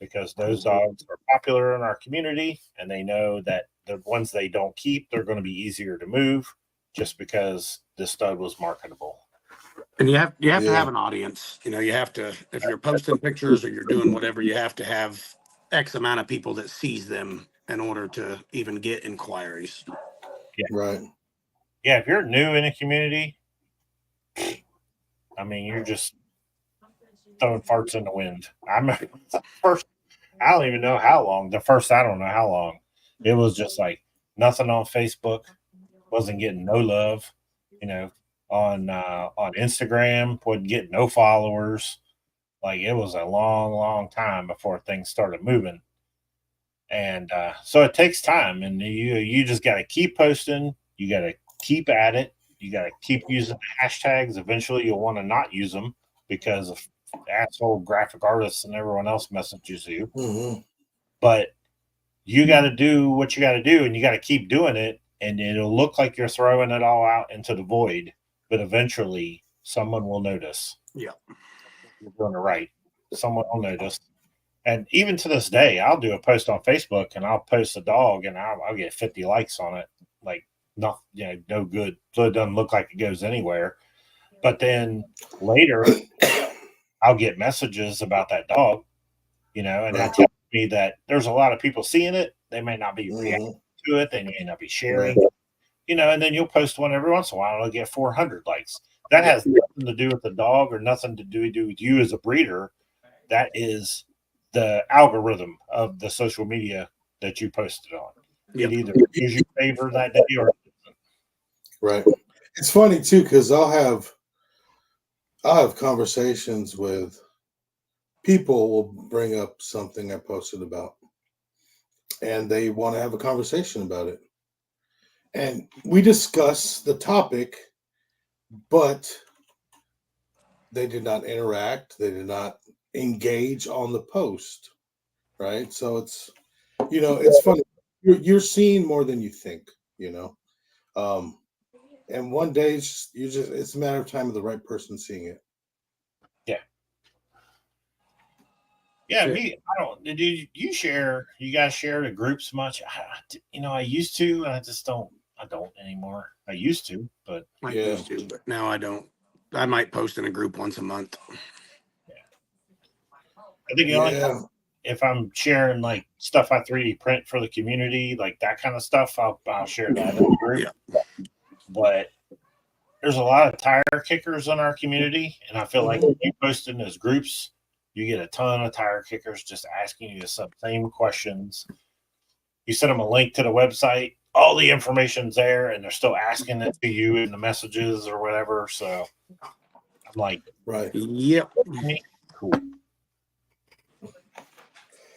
because those dogs are popular in our community and they know that the ones they don't keep, they're going to be easier to move just because this stud was marketable. And you have to have an audience. You have to, if you're posting pictures or you're doing whatever, you have to have X amount of people that sees them in order to even get inquiries. Yeah. Right. Yeah, if you're new in a community, I mean, you're just throwing farts in the wind. I don't even know how long. I don't know how long. It was just like nothing on Facebook, wasn't getting no love, on Instagram, wasn't getting no followers. Like it was a long, long time before things started moving. And so it takes time, and you just got to keep posting. You got to keep at it. You got to keep using the hashtags. Eventually, you'll want to not use them because of asshole graphic artists and everyone else messages you. Mm-hmm. But you got to do what you got to do, and you got to keep doing it. And it'll look like you're throwing it all out into the void, but eventually, someone will notice. Yeah, you're doing it right. Someone will notice. And even to this day, I'll do a post on Facebook and I'll post a dog and I'll get 50 likes on it. Like, no good. So it doesn't look like it goes anywhere. But then later, I'll get messages about that dog, and that tells me that there's a lot of people seeing it. They may not be reacting to it. They may not be sharing, and then you'll post one every once in a while and it'll get 400 likes. That has nothing to do with the dog or nothing to do with you as a breeder. That is the algorithm of the social media that you posted on. It either gives you favor that day or it doesn't. Right. It's funny too, because I'll have conversations with people will bring up something I posted about, and they want to have a conversation about it. And we discuss the topic, but they did not interact. They did not engage on the post, right? So it's it's funny. You're seeing more than you think, and one day it's a matter of time of the right person seeing it. Me, I don't. Did you share? You guys share the groups much? I used to. I just don't. I don't anymore. I used to, but used to, but now I don't. I might post in a group once a month. I think the only time, if I'm sharing like stuff I 3D print for the community, like that kind of stuff, I'll share that in the group. Yeah. But there's a lot of tire kickers in our community, and I feel like if you post in those groups, you get a ton of tire kickers just asking you the same questions. You send them a link to the website, all the information's there, and they're still asking it to you in the messages or whatever. So I'm like, right, yep, cool.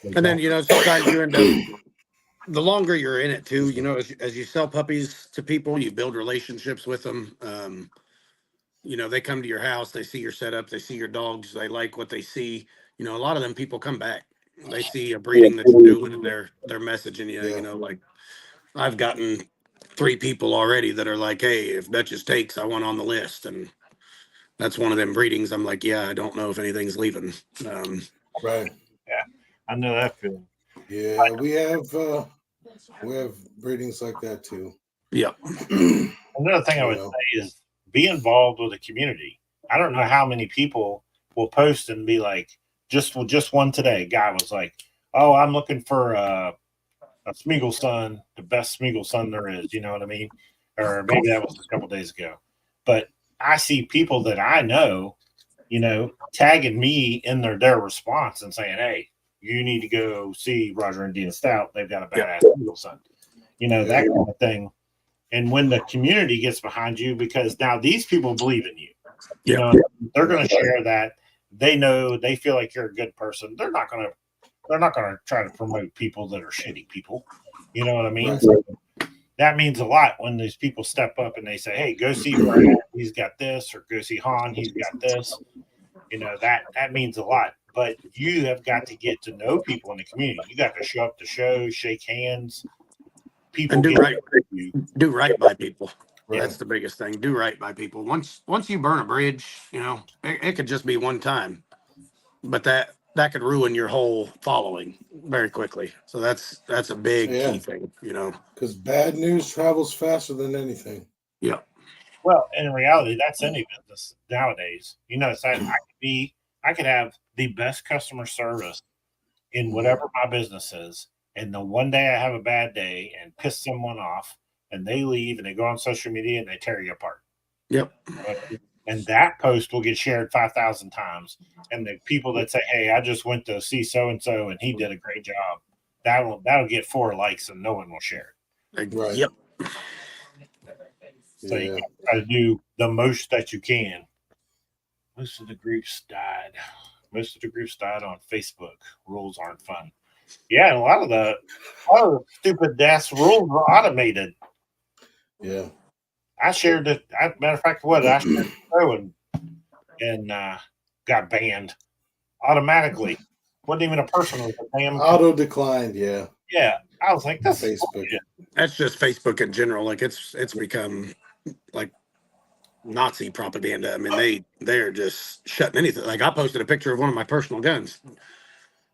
And then sometimes you end up. The longer you're in it too, as you sell puppies to people, you build relationships with them. They come to your house, they see your setup, they see your dogs, they like what they see. A lot of them people come back. They see a breeding that you're doing, and they're messaging you. Like I've gotten 3 people already that are like, "Hey, if Duchess takes, I want on the list," and that's one of them breedings. I'm like, "Yeah, I don't know if anything's leaving." Right. Yeah, I know that feeling. Yeah, we have breedings like that too. Yeah. Another thing I would say is be involved with the community. I don't know how many people will post and be like, just one today. A guy was like, "Oh, I'm looking for a Smeagol son, the best Smeagol son there is." You know what I mean? Or maybe that was a couple days ago. But I see people that I know, tagging me in their response and saying, "Hey, you need to go see Roger and Dina Stout. They've got a badass Smeagol son." That kind of thing. And when the community gets behind you, because now these people believe in you, they're going to share that. They know, they feel like you're a good person. They're not going to try to promote people that are shitty people. You know what I mean? Right. So that means a lot when these people step up and they say, "Hey, go see Brad. He's got this," or "Go see Han. He's got this." That means a lot. But you have got to get to know people in the community. You got to show up to shows, shake hands. People And do right. You. Do right by people. Right. That's the biggest thing. Do right by people. Once you burn a bridge, it could just be one time, but that could ruin your whole following very quickly. So that's a big key thing, because bad news travels faster than anything. Yeah. Well, in reality, that's any business nowadays. I could have the best customer service in whatever my business is, and the one day I have a bad day and piss someone off, and they leave and they go on social media and they tear you apart. Yep. And that post will get shared 5,000 times. And the people that say, "Hey, I just went to see so-and-so and he did a great job," that'll get 4 likes and no one will share it. Right. Yep. So you gotta try to do the most that you can. Most of the groups died. Most of the groups died on Facebook. Rules aren't fun. Yeah, and a lot of the stupid ass rules were automated. Yeah. I shared it. Matter of fact, I shared the show and got banned automatically. Wasn't even a person. It was a damn Auto declined. Yeah. Yeah, I was like, that's Facebook. That's just Facebook in general. Like it's become like Nazi propaganda. I mean, they're just shutting anything. Like I posted a picture of one of my personal guns,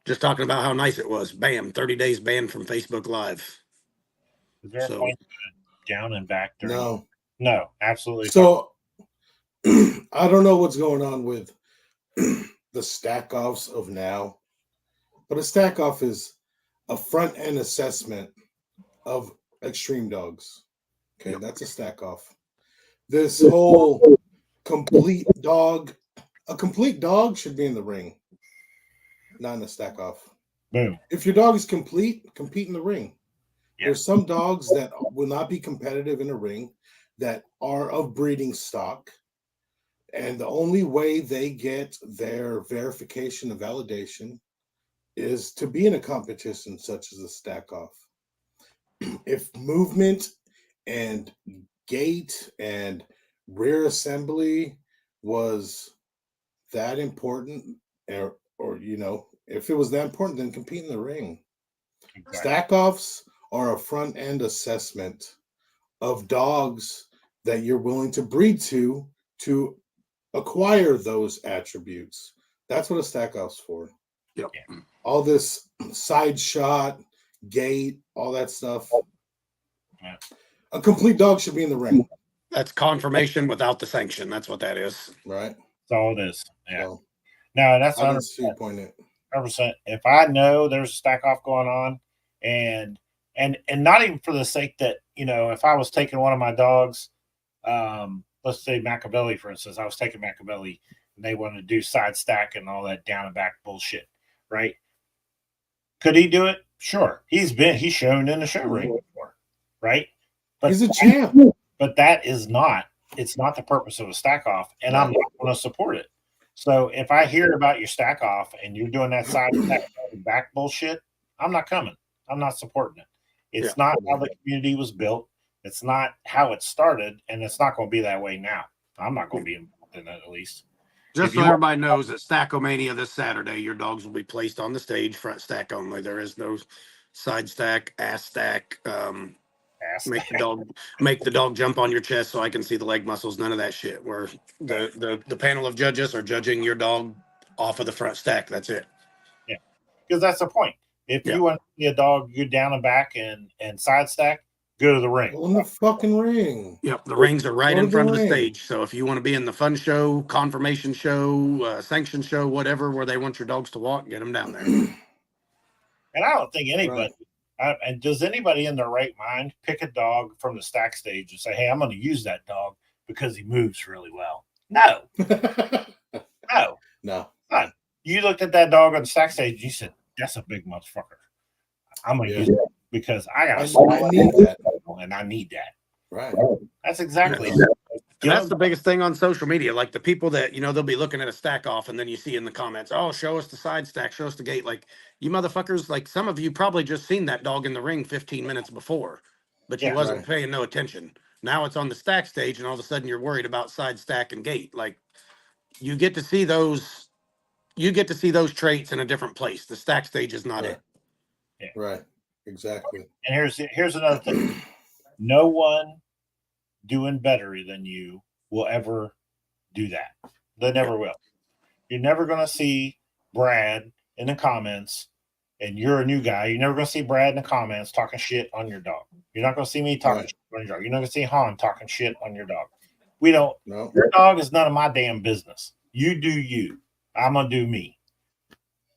just talking about how nice it was. Bam, 30 days banned from Facebook Live. Is there a point down and back? No, absolutely. So I don't know what's going on with the stack offs of now, but a stack off is a front end assessment of extreme dogs. Okay, that's a stack off. This whole complete dog, a complete dog should be in the ring, not in a stack off. Boom. If your dog is complete, compete in the ring. Yeah. There's some dogs that will not be competitive in a ring that are of breeding stock. And the only way they get their verification and validation is to be in a competition such as a stack off. If movement and gait and rear assembly was that important, or you know, if it was that important, then compete in the ring. Exactly. Stack offs are a front end assessment of dogs that you're willing to breed to acquire those attributes. That's what a stack off's for. Yep. All this side shot, gait, all that stuff. Yeah. A complete dog should be in the ring. That's confirmation without the sanction. That's what that is. Right. That's all it is. Yeah. So, no, that's 100%. 100%. If I know there's a stack off going on, and not even for the sake that, you know, if I was taking one of my dogs, let's say Machiavelli, for instance, I was taking Machiavelli and they wanted to do side stack and all that down and back bullshit, right? Could he do it? Sure. He's shown in the show ring before, right? But he's a champ. But it's not the purpose of a stack off, and I'm not going to support it. So if I hear about your stack off and you're doing that side stack back bullshit, I'm not coming. I'm not supporting it. It's not how the community was built. It's not how it started, and it's not going to be that way now. I'm not going to be involved in it, at least. Just so everybody knows, at Stackomania this Saturday, your dogs will be placed on the stage, front stack only. There is no side stack, ass stack. Make the dog jump on your chest so I can see the leg muscles. None of that shit. Where the panel of judges are judging your dog off of the front stack. That's it. Yeah, because that's the point. If you want to see a dog go down and back and side stack, go to the ring. Go in the fucking ring. Yep, the rings are right in front of the stage. So if you want to be in the fun show, confirmation show, sanction show, whatever, where they want your dogs to walk, get them down there. And I don't think anybody. And does anybody in their right mind pick a dog from the stack stage and say, hey, I'm going to use that dog because he moves really well? No. No. You looked at that dog on the stack stage and you said, that's a big motherfucker. I'm going to use it because I got I need that. And I need that. Right. That's exactly it. And that's the biggest thing on social media. Like the people that, you know, they'll be looking at a stack off and then you see in the comments, oh, show us the side stack, show us the gate. Like you motherfuckers, like some of you probably just seen that dog in the ring 15 minutes before, but you wasn't paying no attention. Now it's on the stack stage and all of a sudden you're worried about side stack and gate. Like you get to see those traits in a different place. The stack stage is not it. Yeah. Right. Exactly. And here's another thing. No one doing better than you will ever do that. They never will. You're never going to see Brad in the comments, and you're a new guy. You're never going to see Brad in the comments talking shit on your dog. You're not going to see me talking shit on your dog. You're not going to see Han talking shit on your dog. We don't. No. Your dog is none of my damn business. You do you. I'm going to do me.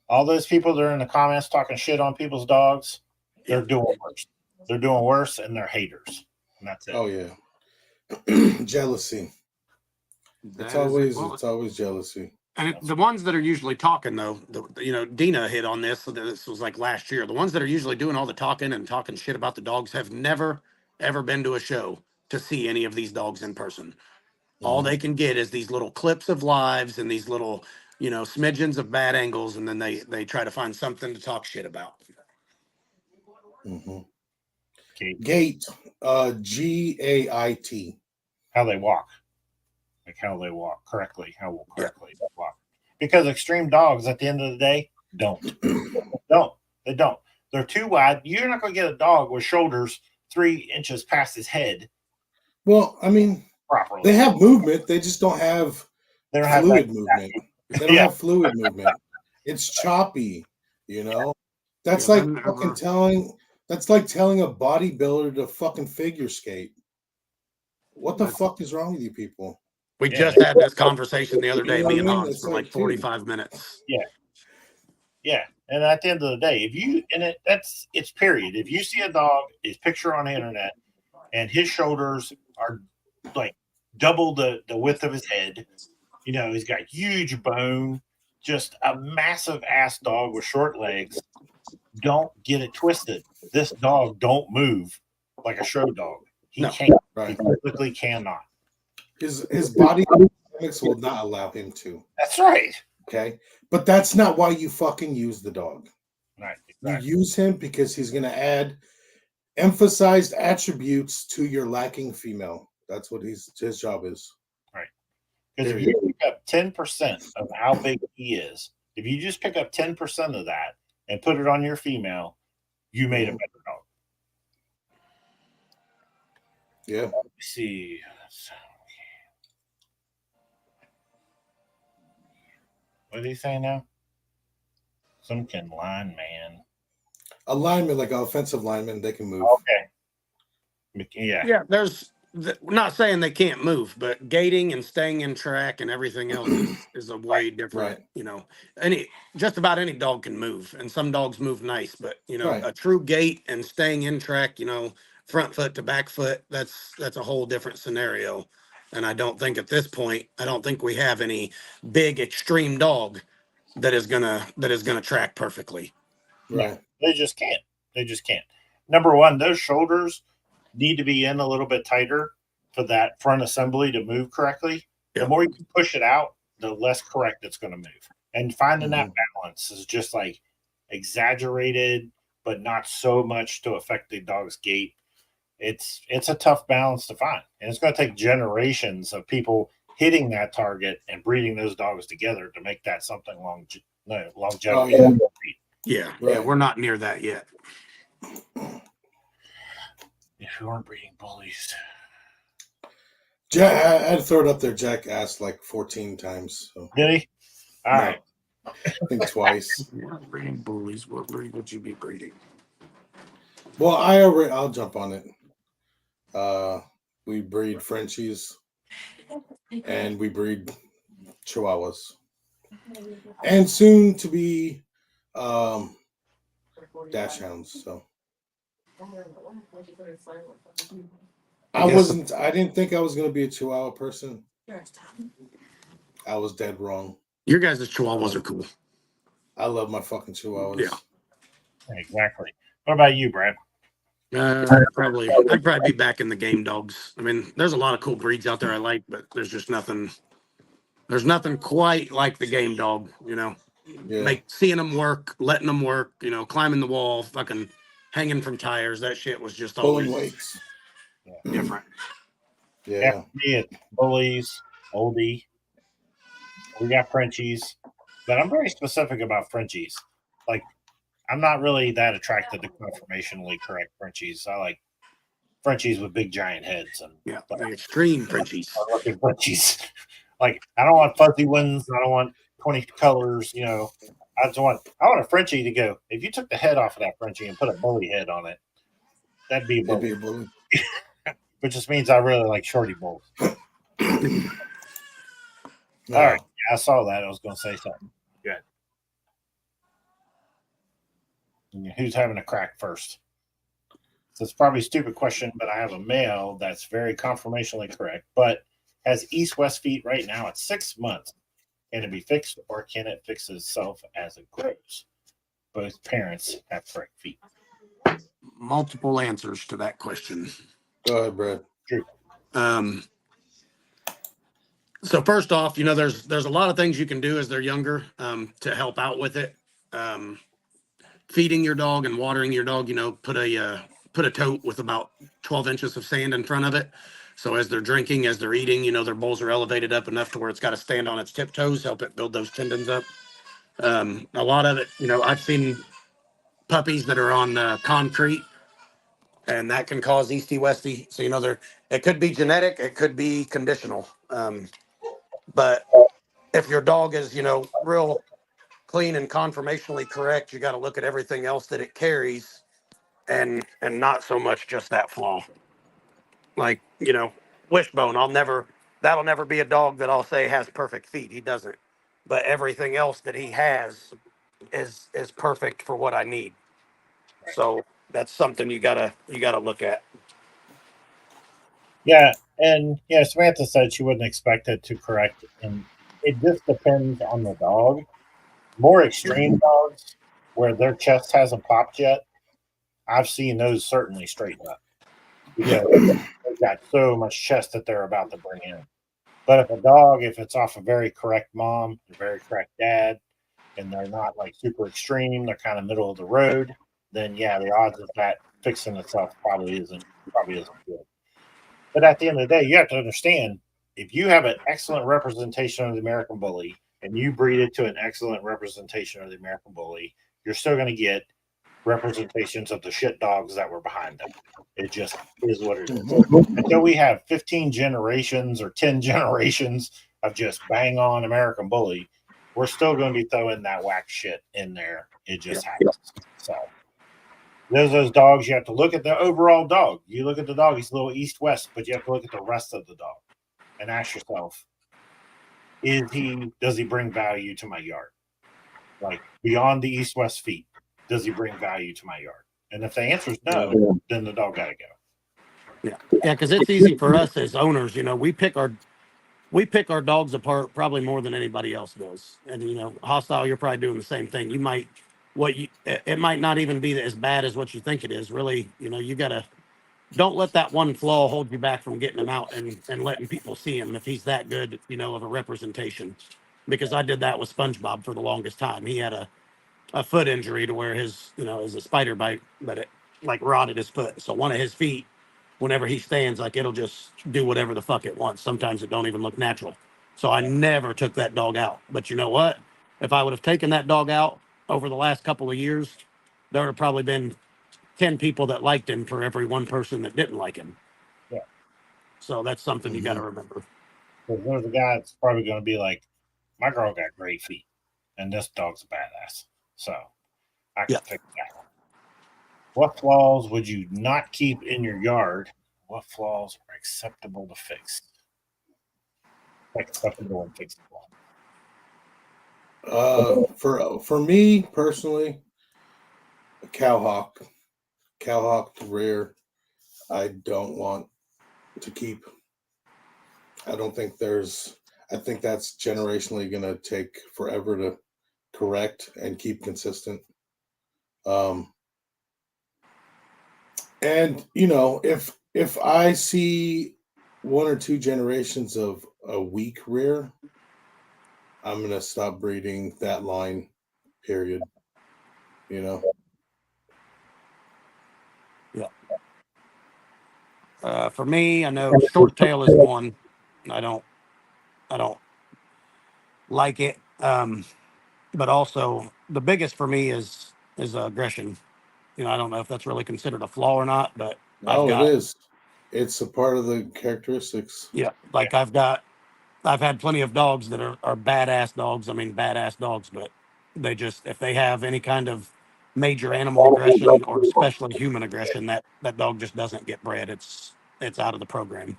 All those people that are in the comments talking shit on people's dogs, they're doing worse. They're doing worse, and they're haters. And that's it. Oh, yeah. Jealousy. It's always jealousy. And the ones that are usually talking, though, Dina hit on this. So this was like last year. The ones that are usually doing all the talking and talking shit about the dogs have never, ever been to a show to see any of these dogs in person. All they can get is these little clips of lives and these little, smidgens of bad angles, and then they try to find something to talk shit about. Gait, Gait. How they walk. Like how they walk correctly, how will correctly walk. Because extreme dogs at the end of the day don't. They don't. They're too wide. You're not going to get a dog with shoulders 3 inches past his head. Well, I mean, properly. They have movement. They just don't have fluid movement. They don't have fluid movement. It's choppy, That's like fucking telling. That's like telling a bodybuilder to fucking figure skate. What the fuck is wrong with you people? We just had this conversation the other day, me and Hans, It's for like 45 minutes. Yeah. And at the end of the day, it's period. If you see a dog, his picture on the internet, and his shoulders are like double the width of his head, he's got huge bone, just a massive ass dog with short legs. Don't get it twisted. This dog don't move like a show dog. He can't. Right. He physically cannot. His body dynamics will not allow him to. That's right. Okay, but that's not why you fucking use the dog. Right. Exactly. You use him because he's going to add emphasized attributes to your lacking female. That's what his job is. Right. Because if you pick up 10% of how big he is, if you just pick up 10% of that and put it on your female, you made a better dog. Yeah. Let me see. What are you saying now? Some can lineman. A lineman, like an offensive lineman, they can move. Okay. Yeah. Yeah, we're not saying they can't move, but gating and staying in track and everything else is a way different, just about any dog can move, and some dogs move nice, but a true gait and staying in track, front foot to back foot, that's a whole different scenario. And I don't think at this point, we have any big extreme dog that is gonna track perfectly. Right. No, they just can't. Number one, those shoulders need to be in a little bit tighter for that front assembly to move correctly. The more you can push it out, the less correct it's going to move. And finding that balance is just like exaggerated, but not so much to affect the dog's gait. It's a tough balance to find, and it's going to take generations of people hitting that target and breeding those dogs together to make that something longevity. Oh, yeah, we're not near that yet. If you weren't breeding bullies, Jack, I had to throw it up there. Jack asked like 14 times. So. Did he? All right. I think twice. Breeding bullies. What breed would you be breeding? Well, I'll jump on it. We breed Frenchies and we breed Chihuahuas, and soon to be Dachshunds. So I didn't think I was going to be a Chihuahua person. I was dead wrong. Your guys' Chihuahuas are cool. I love my fucking Chihuahuas. Yeah, exactly. What about you, Brad? I'd probably be back in the game dogs. I mean, there's a lot of cool breeds out there I like, but there's just nothing. There's nothing quite like the game dog. Seeing them work, letting them work. Climbing the wall, fucking hanging from tires. That shit was just always pulling weights. Different. Yeah. For me, it's bullies, oldie. We got Frenchies, but I'm very specific about Frenchies. Like, I'm not really that attracted to conformationally correct Frenchies. I like Frenchies with big giant heads and the extreme Frenchies. Looking Frenchies. Like, I don't want fuzzy ones. I don't want 20 colors. I want a Frenchie to go. If you took the head off of that Frenchie and put a bully head on it, that'd be a bully. Which just means I really like shorty bulls. All right. Yeah, I saw that. I was going to say something. Good. Who's having a crack first? So it's probably a stupid question, but I have a male that's very conformationally correct, but has east-west feet right now at 6 months. Can it be fixed, or can it fix itself as it grows? Both parents have correct feet. Multiple answers to that question. Go ahead, Brad. True. So first off, there's a lot of things you can do as they're younger to help out with it. Feeding your dog and watering your dog, put a tote with about 12 inches of sand in front of it. So as they're drinking, as they're eating, their bowls are elevated up enough to where it's got to stand on its tiptoes, help it build those tendons up. A lot of it, I've seen puppies that are on concrete, and that can cause easty westy. So it could be genetic, it could be conditional. But if your dog is real clean and conformationally correct, you got to look at everything else that it carries, and not so much just that flaw. Like Wishbone, that'll never be a dog that I'll say has perfect feet. He doesn't, but everything else that he has is perfect for what I need. So that's something you gotta look at. Yeah, and Samantha said she wouldn't expect it to correct, and it just depends on the dog. More extreme dogs, where their chest hasn't popped yet, I've seen those certainly straighten up because they've got so much chest that they're about to bring in. But if it's off a very correct mom, a very correct dad, and they're not like super extreme, they're kind of middle of the road, then yeah, the odds of that fixing itself probably isn't good. But at the end of the day, you have to understand, if you have an excellent representation of the American Bully and you breed it to an excellent representation of the American Bully, you're still going to get representations of the shit dogs that were behind them. It just is what it is. Until we have 15 generations or 10 generations of just bang on American Bully, we're still going to be throwing that whack shit in there. It just happens. So there's those dogs. You have to look at the overall dog. You look at the dog, he's a little east-west, but you have to look at the rest of the dog and ask yourself, does he bring value to my yard? Like beyond the east-west feet, does he bring value to my yard? And if the answer is no, then the dog got to go. Yeah, because it's easy for us as owners. We pick our dogs apart probably more than anybody else does. And Hostile, you're probably doing the same thing. It might not even be as bad as what you think it is. Really, you gotta don't let that one flaw hold you back from getting him out and letting people see him if he's that good, of a representation. Because I did that with SpongeBob for the longest time. He had a foot injury to where his, it was a spider bite, but it like rotted his foot. So one of his feet, whenever he stands, like it'll just do whatever the fuck it wants. Sometimes it don't even look natural. So I never took that dog out. But you know what? If I would have taken that dog out over the last couple of years, there would have probably been 10 people that liked him for every one person that didn't like him. Yeah. So that's something you got to remember. Because there's a guy that's probably going to be like, my girl got great feet, and this dog's a badass. So I can fix that. What flaws would you not keep in your yard? What flaws are acceptable to fix? Acceptable and fixable. For me personally, a cowhawk to rear, I don't want to keep. I think that's generationally going to take forever to correct and keep consistent. And if I see one or two generations of a weak rear, I'm going to stop breeding that line, period. Yeah. For me, I know short tail is one. I don't like it. But also the biggest for me is aggression. I don't know if that's really considered a flaw or not, but it is. It's a part of the characteristics. Yeah, like I've had plenty of dogs that are badass dogs. I mean, badass dogs, but they just, if they have any kind of major animal aggression or especially human aggression, that dog just doesn't get bred. It's out of the program.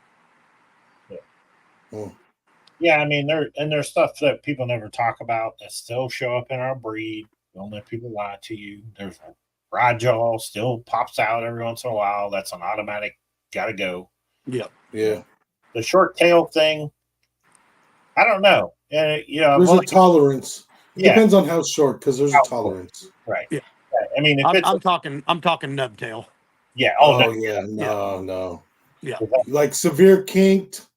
Yeah, I mean, there's stuff that people never talk about that still show up in our breed. Don't let people lie to you. There's a Rajah still pops out every once in a while. That's an automatic, gotta go. Yeah. The short tail thing, I don't know. There's a tolerance. It depends on how short, because there's a tolerance. Right. Yeah. I mean, if I'm talking nub tail. Yeah. No. Yeah, Like severe kinked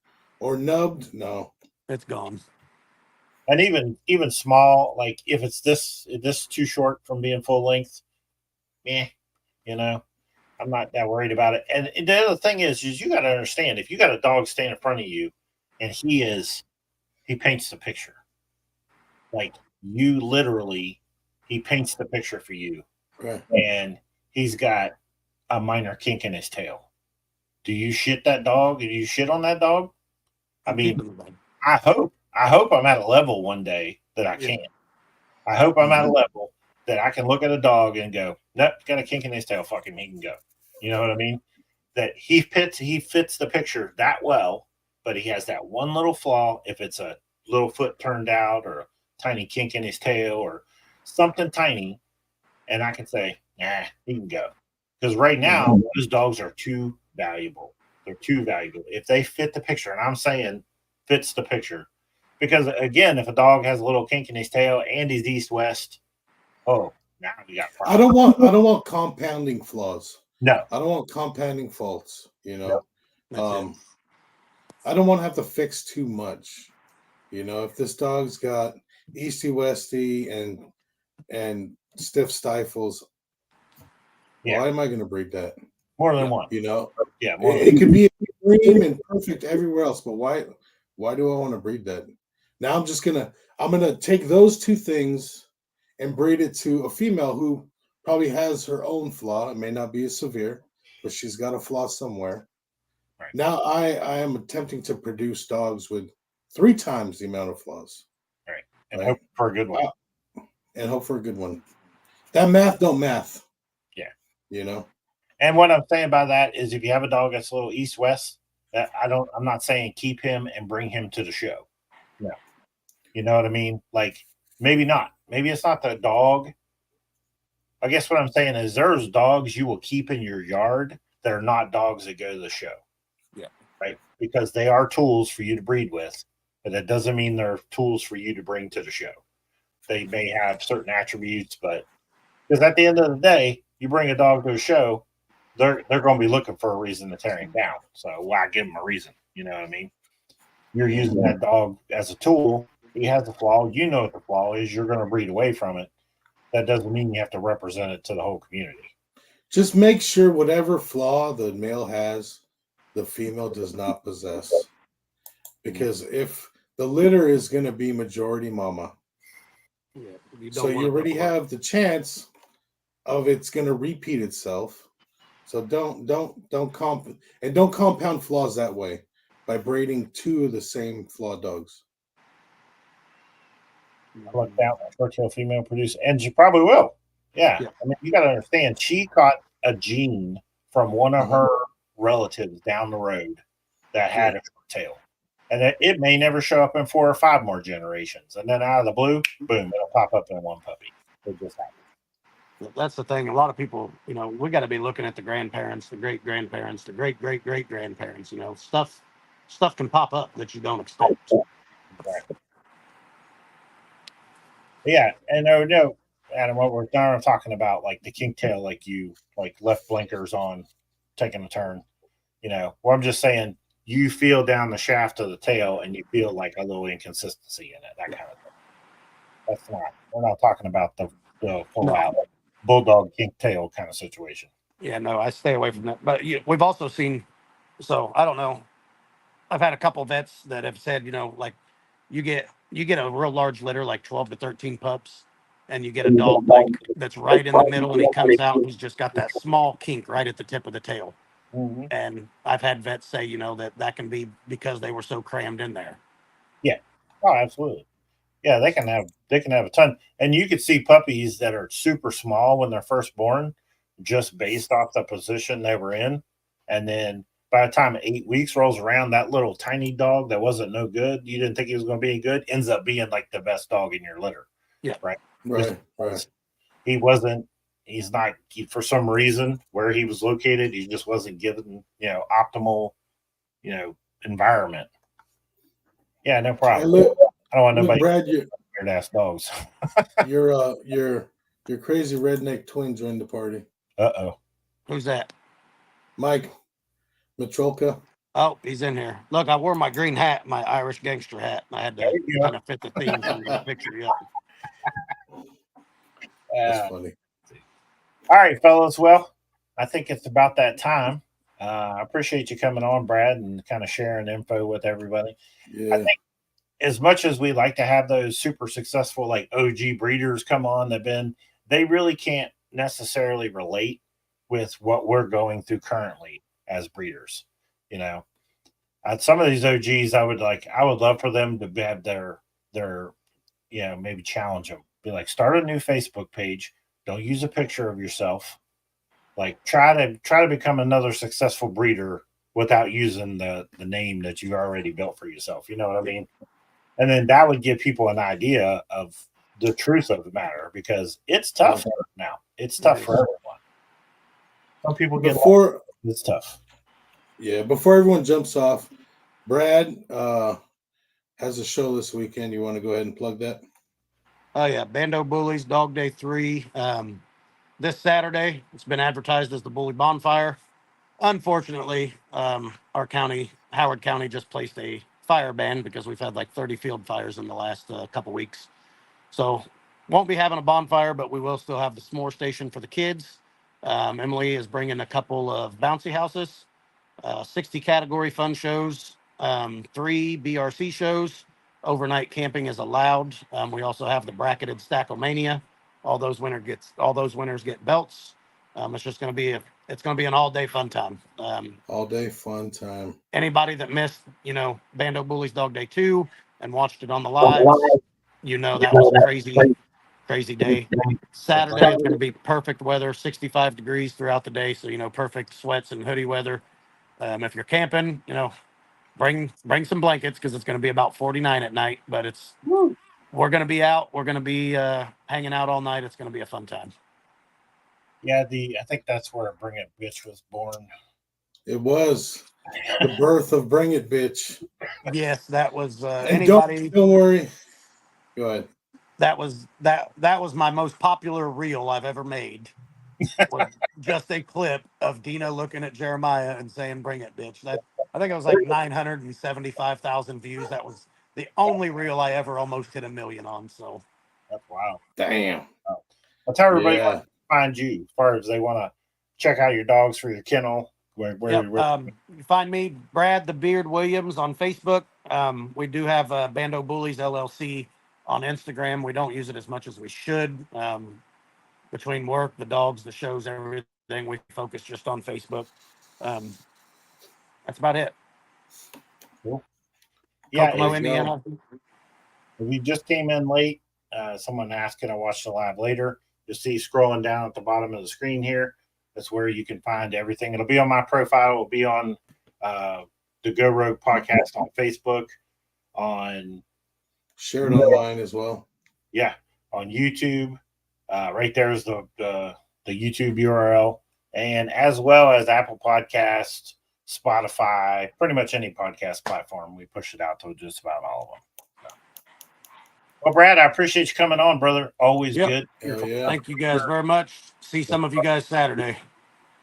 or nubbed? No. it's gone. And even small, like if it's this too short from being full length, you know, I'm not that worried about it. And the other thing is you got to understand, if you got a dog standing in front of you and he paints the picture, like you literally, he paints the picture for you, Right. and he's got a minor kink in his tail. Do you shit that dog? Do you shit on that dog? I mean, I hope I'm at a level one day that I can. I hope I'm at a level that I can look at a dog and go, nope, got a kink in his tail. Fuck him, he can go. You know what I mean? That he fits the picture that well, but he has that one little flaw. If it's a little foot turned out or a tiny kink in his tail or something tiny, and I can say, nah, he can go. Because right now, those dogs are too valuable. They're too valuable. If they fit the picture, and I'm saying fits the picture, because again, if a dog has a little kink in his tail and he's east-west, oh, now we got problems. I don't want compounding flaws. No. I don't want compounding faults, you know. No. I don't want to have to fix too much. You know, if this dog's got easty westy and stiff stifles, why am I going to breed that? More than one. You know, more it could be extreme and perfect everywhere else, but why do I want to breed that? Now I'm gonna take those two things and breed it to a female who probably has her own flaw. It may not be as severe, but she's got a flaw somewhere. Right. Now I am attempting to produce dogs with 3 times the amount of flaws. Right. And hope for a good one. And hope for a good one. That math don't math. Yeah. You know? And what I'm saying by that is if you have a dog that's a little east-west, I'm not saying keep him and bring him to the show. No. You know what I mean? Like, maybe not. Maybe it's not the dog. I guess what I'm saying is there's dogs you will keep in your yard that are not dogs that go to the show. Yeah. Right? Because they are tools for you to breed with, but that doesn't mean they're tools for you to bring to the show. They may have certain attributes, but because at the end of the day, you bring a dog to a show, they're going to be looking for a reason to tear him down. So why give them a reason? You know what I mean? You're using that dog as a tool. He has a flaw. You know what the flaw is. You're going to breed away from it. That doesn't mean you have to represent it to the whole community. Just make sure whatever flaw the male has, the female does not possess. Because if the litter is going to be majority mama, so you already have the chance of it's going to repeat itself. So don't compound flaws that way by breeding 2 of the same flawed dogs. Look down at short-tail female produce, and she probably will. Yeah. I mean, you got to understand, she caught a gene from one of her relatives down the road that had a short tail, and it may never show up in 4 or 5 more generations, and then out of the blue, boom, it'll pop up in one puppy. It just happens. That's the thing. A lot of people, you know, we got to be looking at the grandparents, the great grandparents, the great great great grandparents. You know, stuff can pop up that you don't expect. Right. Yeah, and no, Adam, what we're now talking about, like the kink tail, like you left blinkers on, taking a turn. You know, well, I'm just saying, you feel down the shaft of the tail, and you feel like a little inconsistency in it, that kind of thing. That's not. We're not talking about the full out bulldog kink tail kind of situation. Yeah, no, I stay away from that. But we've also seen. So I don't know. I've had a couple vets that have said, you know, like you get a real large litter, like 12 to 13 pups, and you get a dog like that's right in the middle, and he comes out and he's just got that small kink right at the tip of the tail. Mm-hmm. And I've had vets say, you know, that can be because they were so crammed in there. Yeah. Oh, absolutely. Yeah, they can have a ton, and you could see puppies that are super small when they're first born, just based off the position they were in, and then by the time 8 weeks rolls around, that little tiny dog that wasn't no good, you didn't think he was going to be any good, ends up being like the best dog in your litter. Yeah, right. He's not, for some reason where he was located, he just wasn't given, optimal, environment. Yeah, no problem. I don't want nobody Brad, weird ass dogs. your crazy redneck twin joined the party. Uh-oh. Who's that? Mike. Matrolka. Oh, he's in here. Look, I wore my green hat, my Irish gangster hat. I had to kind of fit the theme from the picture. Yep. That's funny. All right, fellas. Well, I think it's about that time. I appreciate you coming on, Brad, and kind of sharing info with everybody. Yeah. I think as much as we like to have those super successful like OG breeders come on, they really can't necessarily relate with what we're going through currently as breeders. You know, some of these OGs, I would love for them to have their maybe challenge them. Be like, start a new Facebook page. Don't use a picture of yourself. Like try to become another successful breeder without using the name that you already built for yourself. You know what I mean? And then that would give people an idea of the truth of the matter, because it's tough now. It's tough for everyone. Some people get it's tough. Yeah, before everyone jumps off, Brad has a show this weekend. You want to go ahead and plug that? Oh yeah, Bando Bullies Dog Day 3. This Saturday, it's been advertised as the Bully Bonfire. Unfortunately, our county, Howard County, just placed a fire ban because we've had like 30 field fires in the last couple weeks. So won't be having a bonfire, but we will still have the s'more station for the kids. Emily is bringing a couple of bouncy houses, 60 category fun shows, 3 BRC shows. Overnight camping is allowed. We also have the bracketed Stackomania. All those winners get belts. It's going to be an all day fun time. All day fun time. Anybody that missed, Bando Bullies Dog Day 2 and watched it on the lives, that was a crazy day. Saturday is going to be perfect weather, 65 degrees throughout the day. So, perfect sweats and hoodie weather. If you're camping, bring some blankets because it's going to be about 49 at night, but we're going to be out. We're going to be hanging out all night. It's going to be a fun time. Yeah, I think that's where Bring It Bitch was born. It was the birth of Bring It Bitch. Yes, that was anybody. Don't worry. Go ahead. That was my most popular reel I've ever made. Was just a clip of Dino looking at Jeremiah and saying, "Bring it, bitch." I think it was like 975,000 views. That was the only reel I ever almost hit 1 million on. So that's wild. Damn. I'll tell everybody where to find you as far as they want to check out your dogs for your kennel. Where you find me, Brad the Beard Williams, on Facebook. We do have Bando Bullies LLC on Instagram. We don't use it as much as we should. Between work, the dogs, the shows, everything, we focus just on Facebook. That's about it. Cool. Yeah, Kokomo, Indiana. If you just came in late, someone asked, can I watch the live later? You'll see scrolling down at the bottom of the screen here. That's where you can find everything. It'll be on my profile. It'll be on the Go Rogue podcast on Facebook, on share it online as well. Yeah, on YouTube. Right there is the YouTube URL, and as well as Apple Podcast, Spotify, pretty much any podcast platform. We push it out to just about all of them. So. Well, Brad, I appreciate you coming on, brother. Always good. Yeah. Thank you guys very much. See some of you guys Saturday.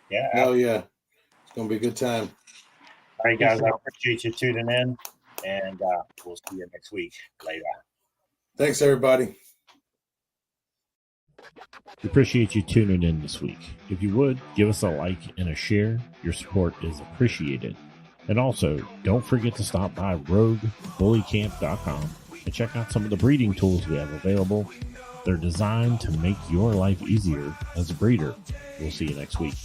Yeah. Oh yeah, it's gonna be a good time. All right, guys. I appreciate you tuning in, and we'll see you next week. Later. Thanks, everybody. We appreciate you tuning in this week. If you would, give us a like and a share. Your support is appreciated. And also, don't forget to stop by roguebullycamp.com and check out some of the breeding tools we have available. They're designed to make your life easier as a breeder. We'll see you next week.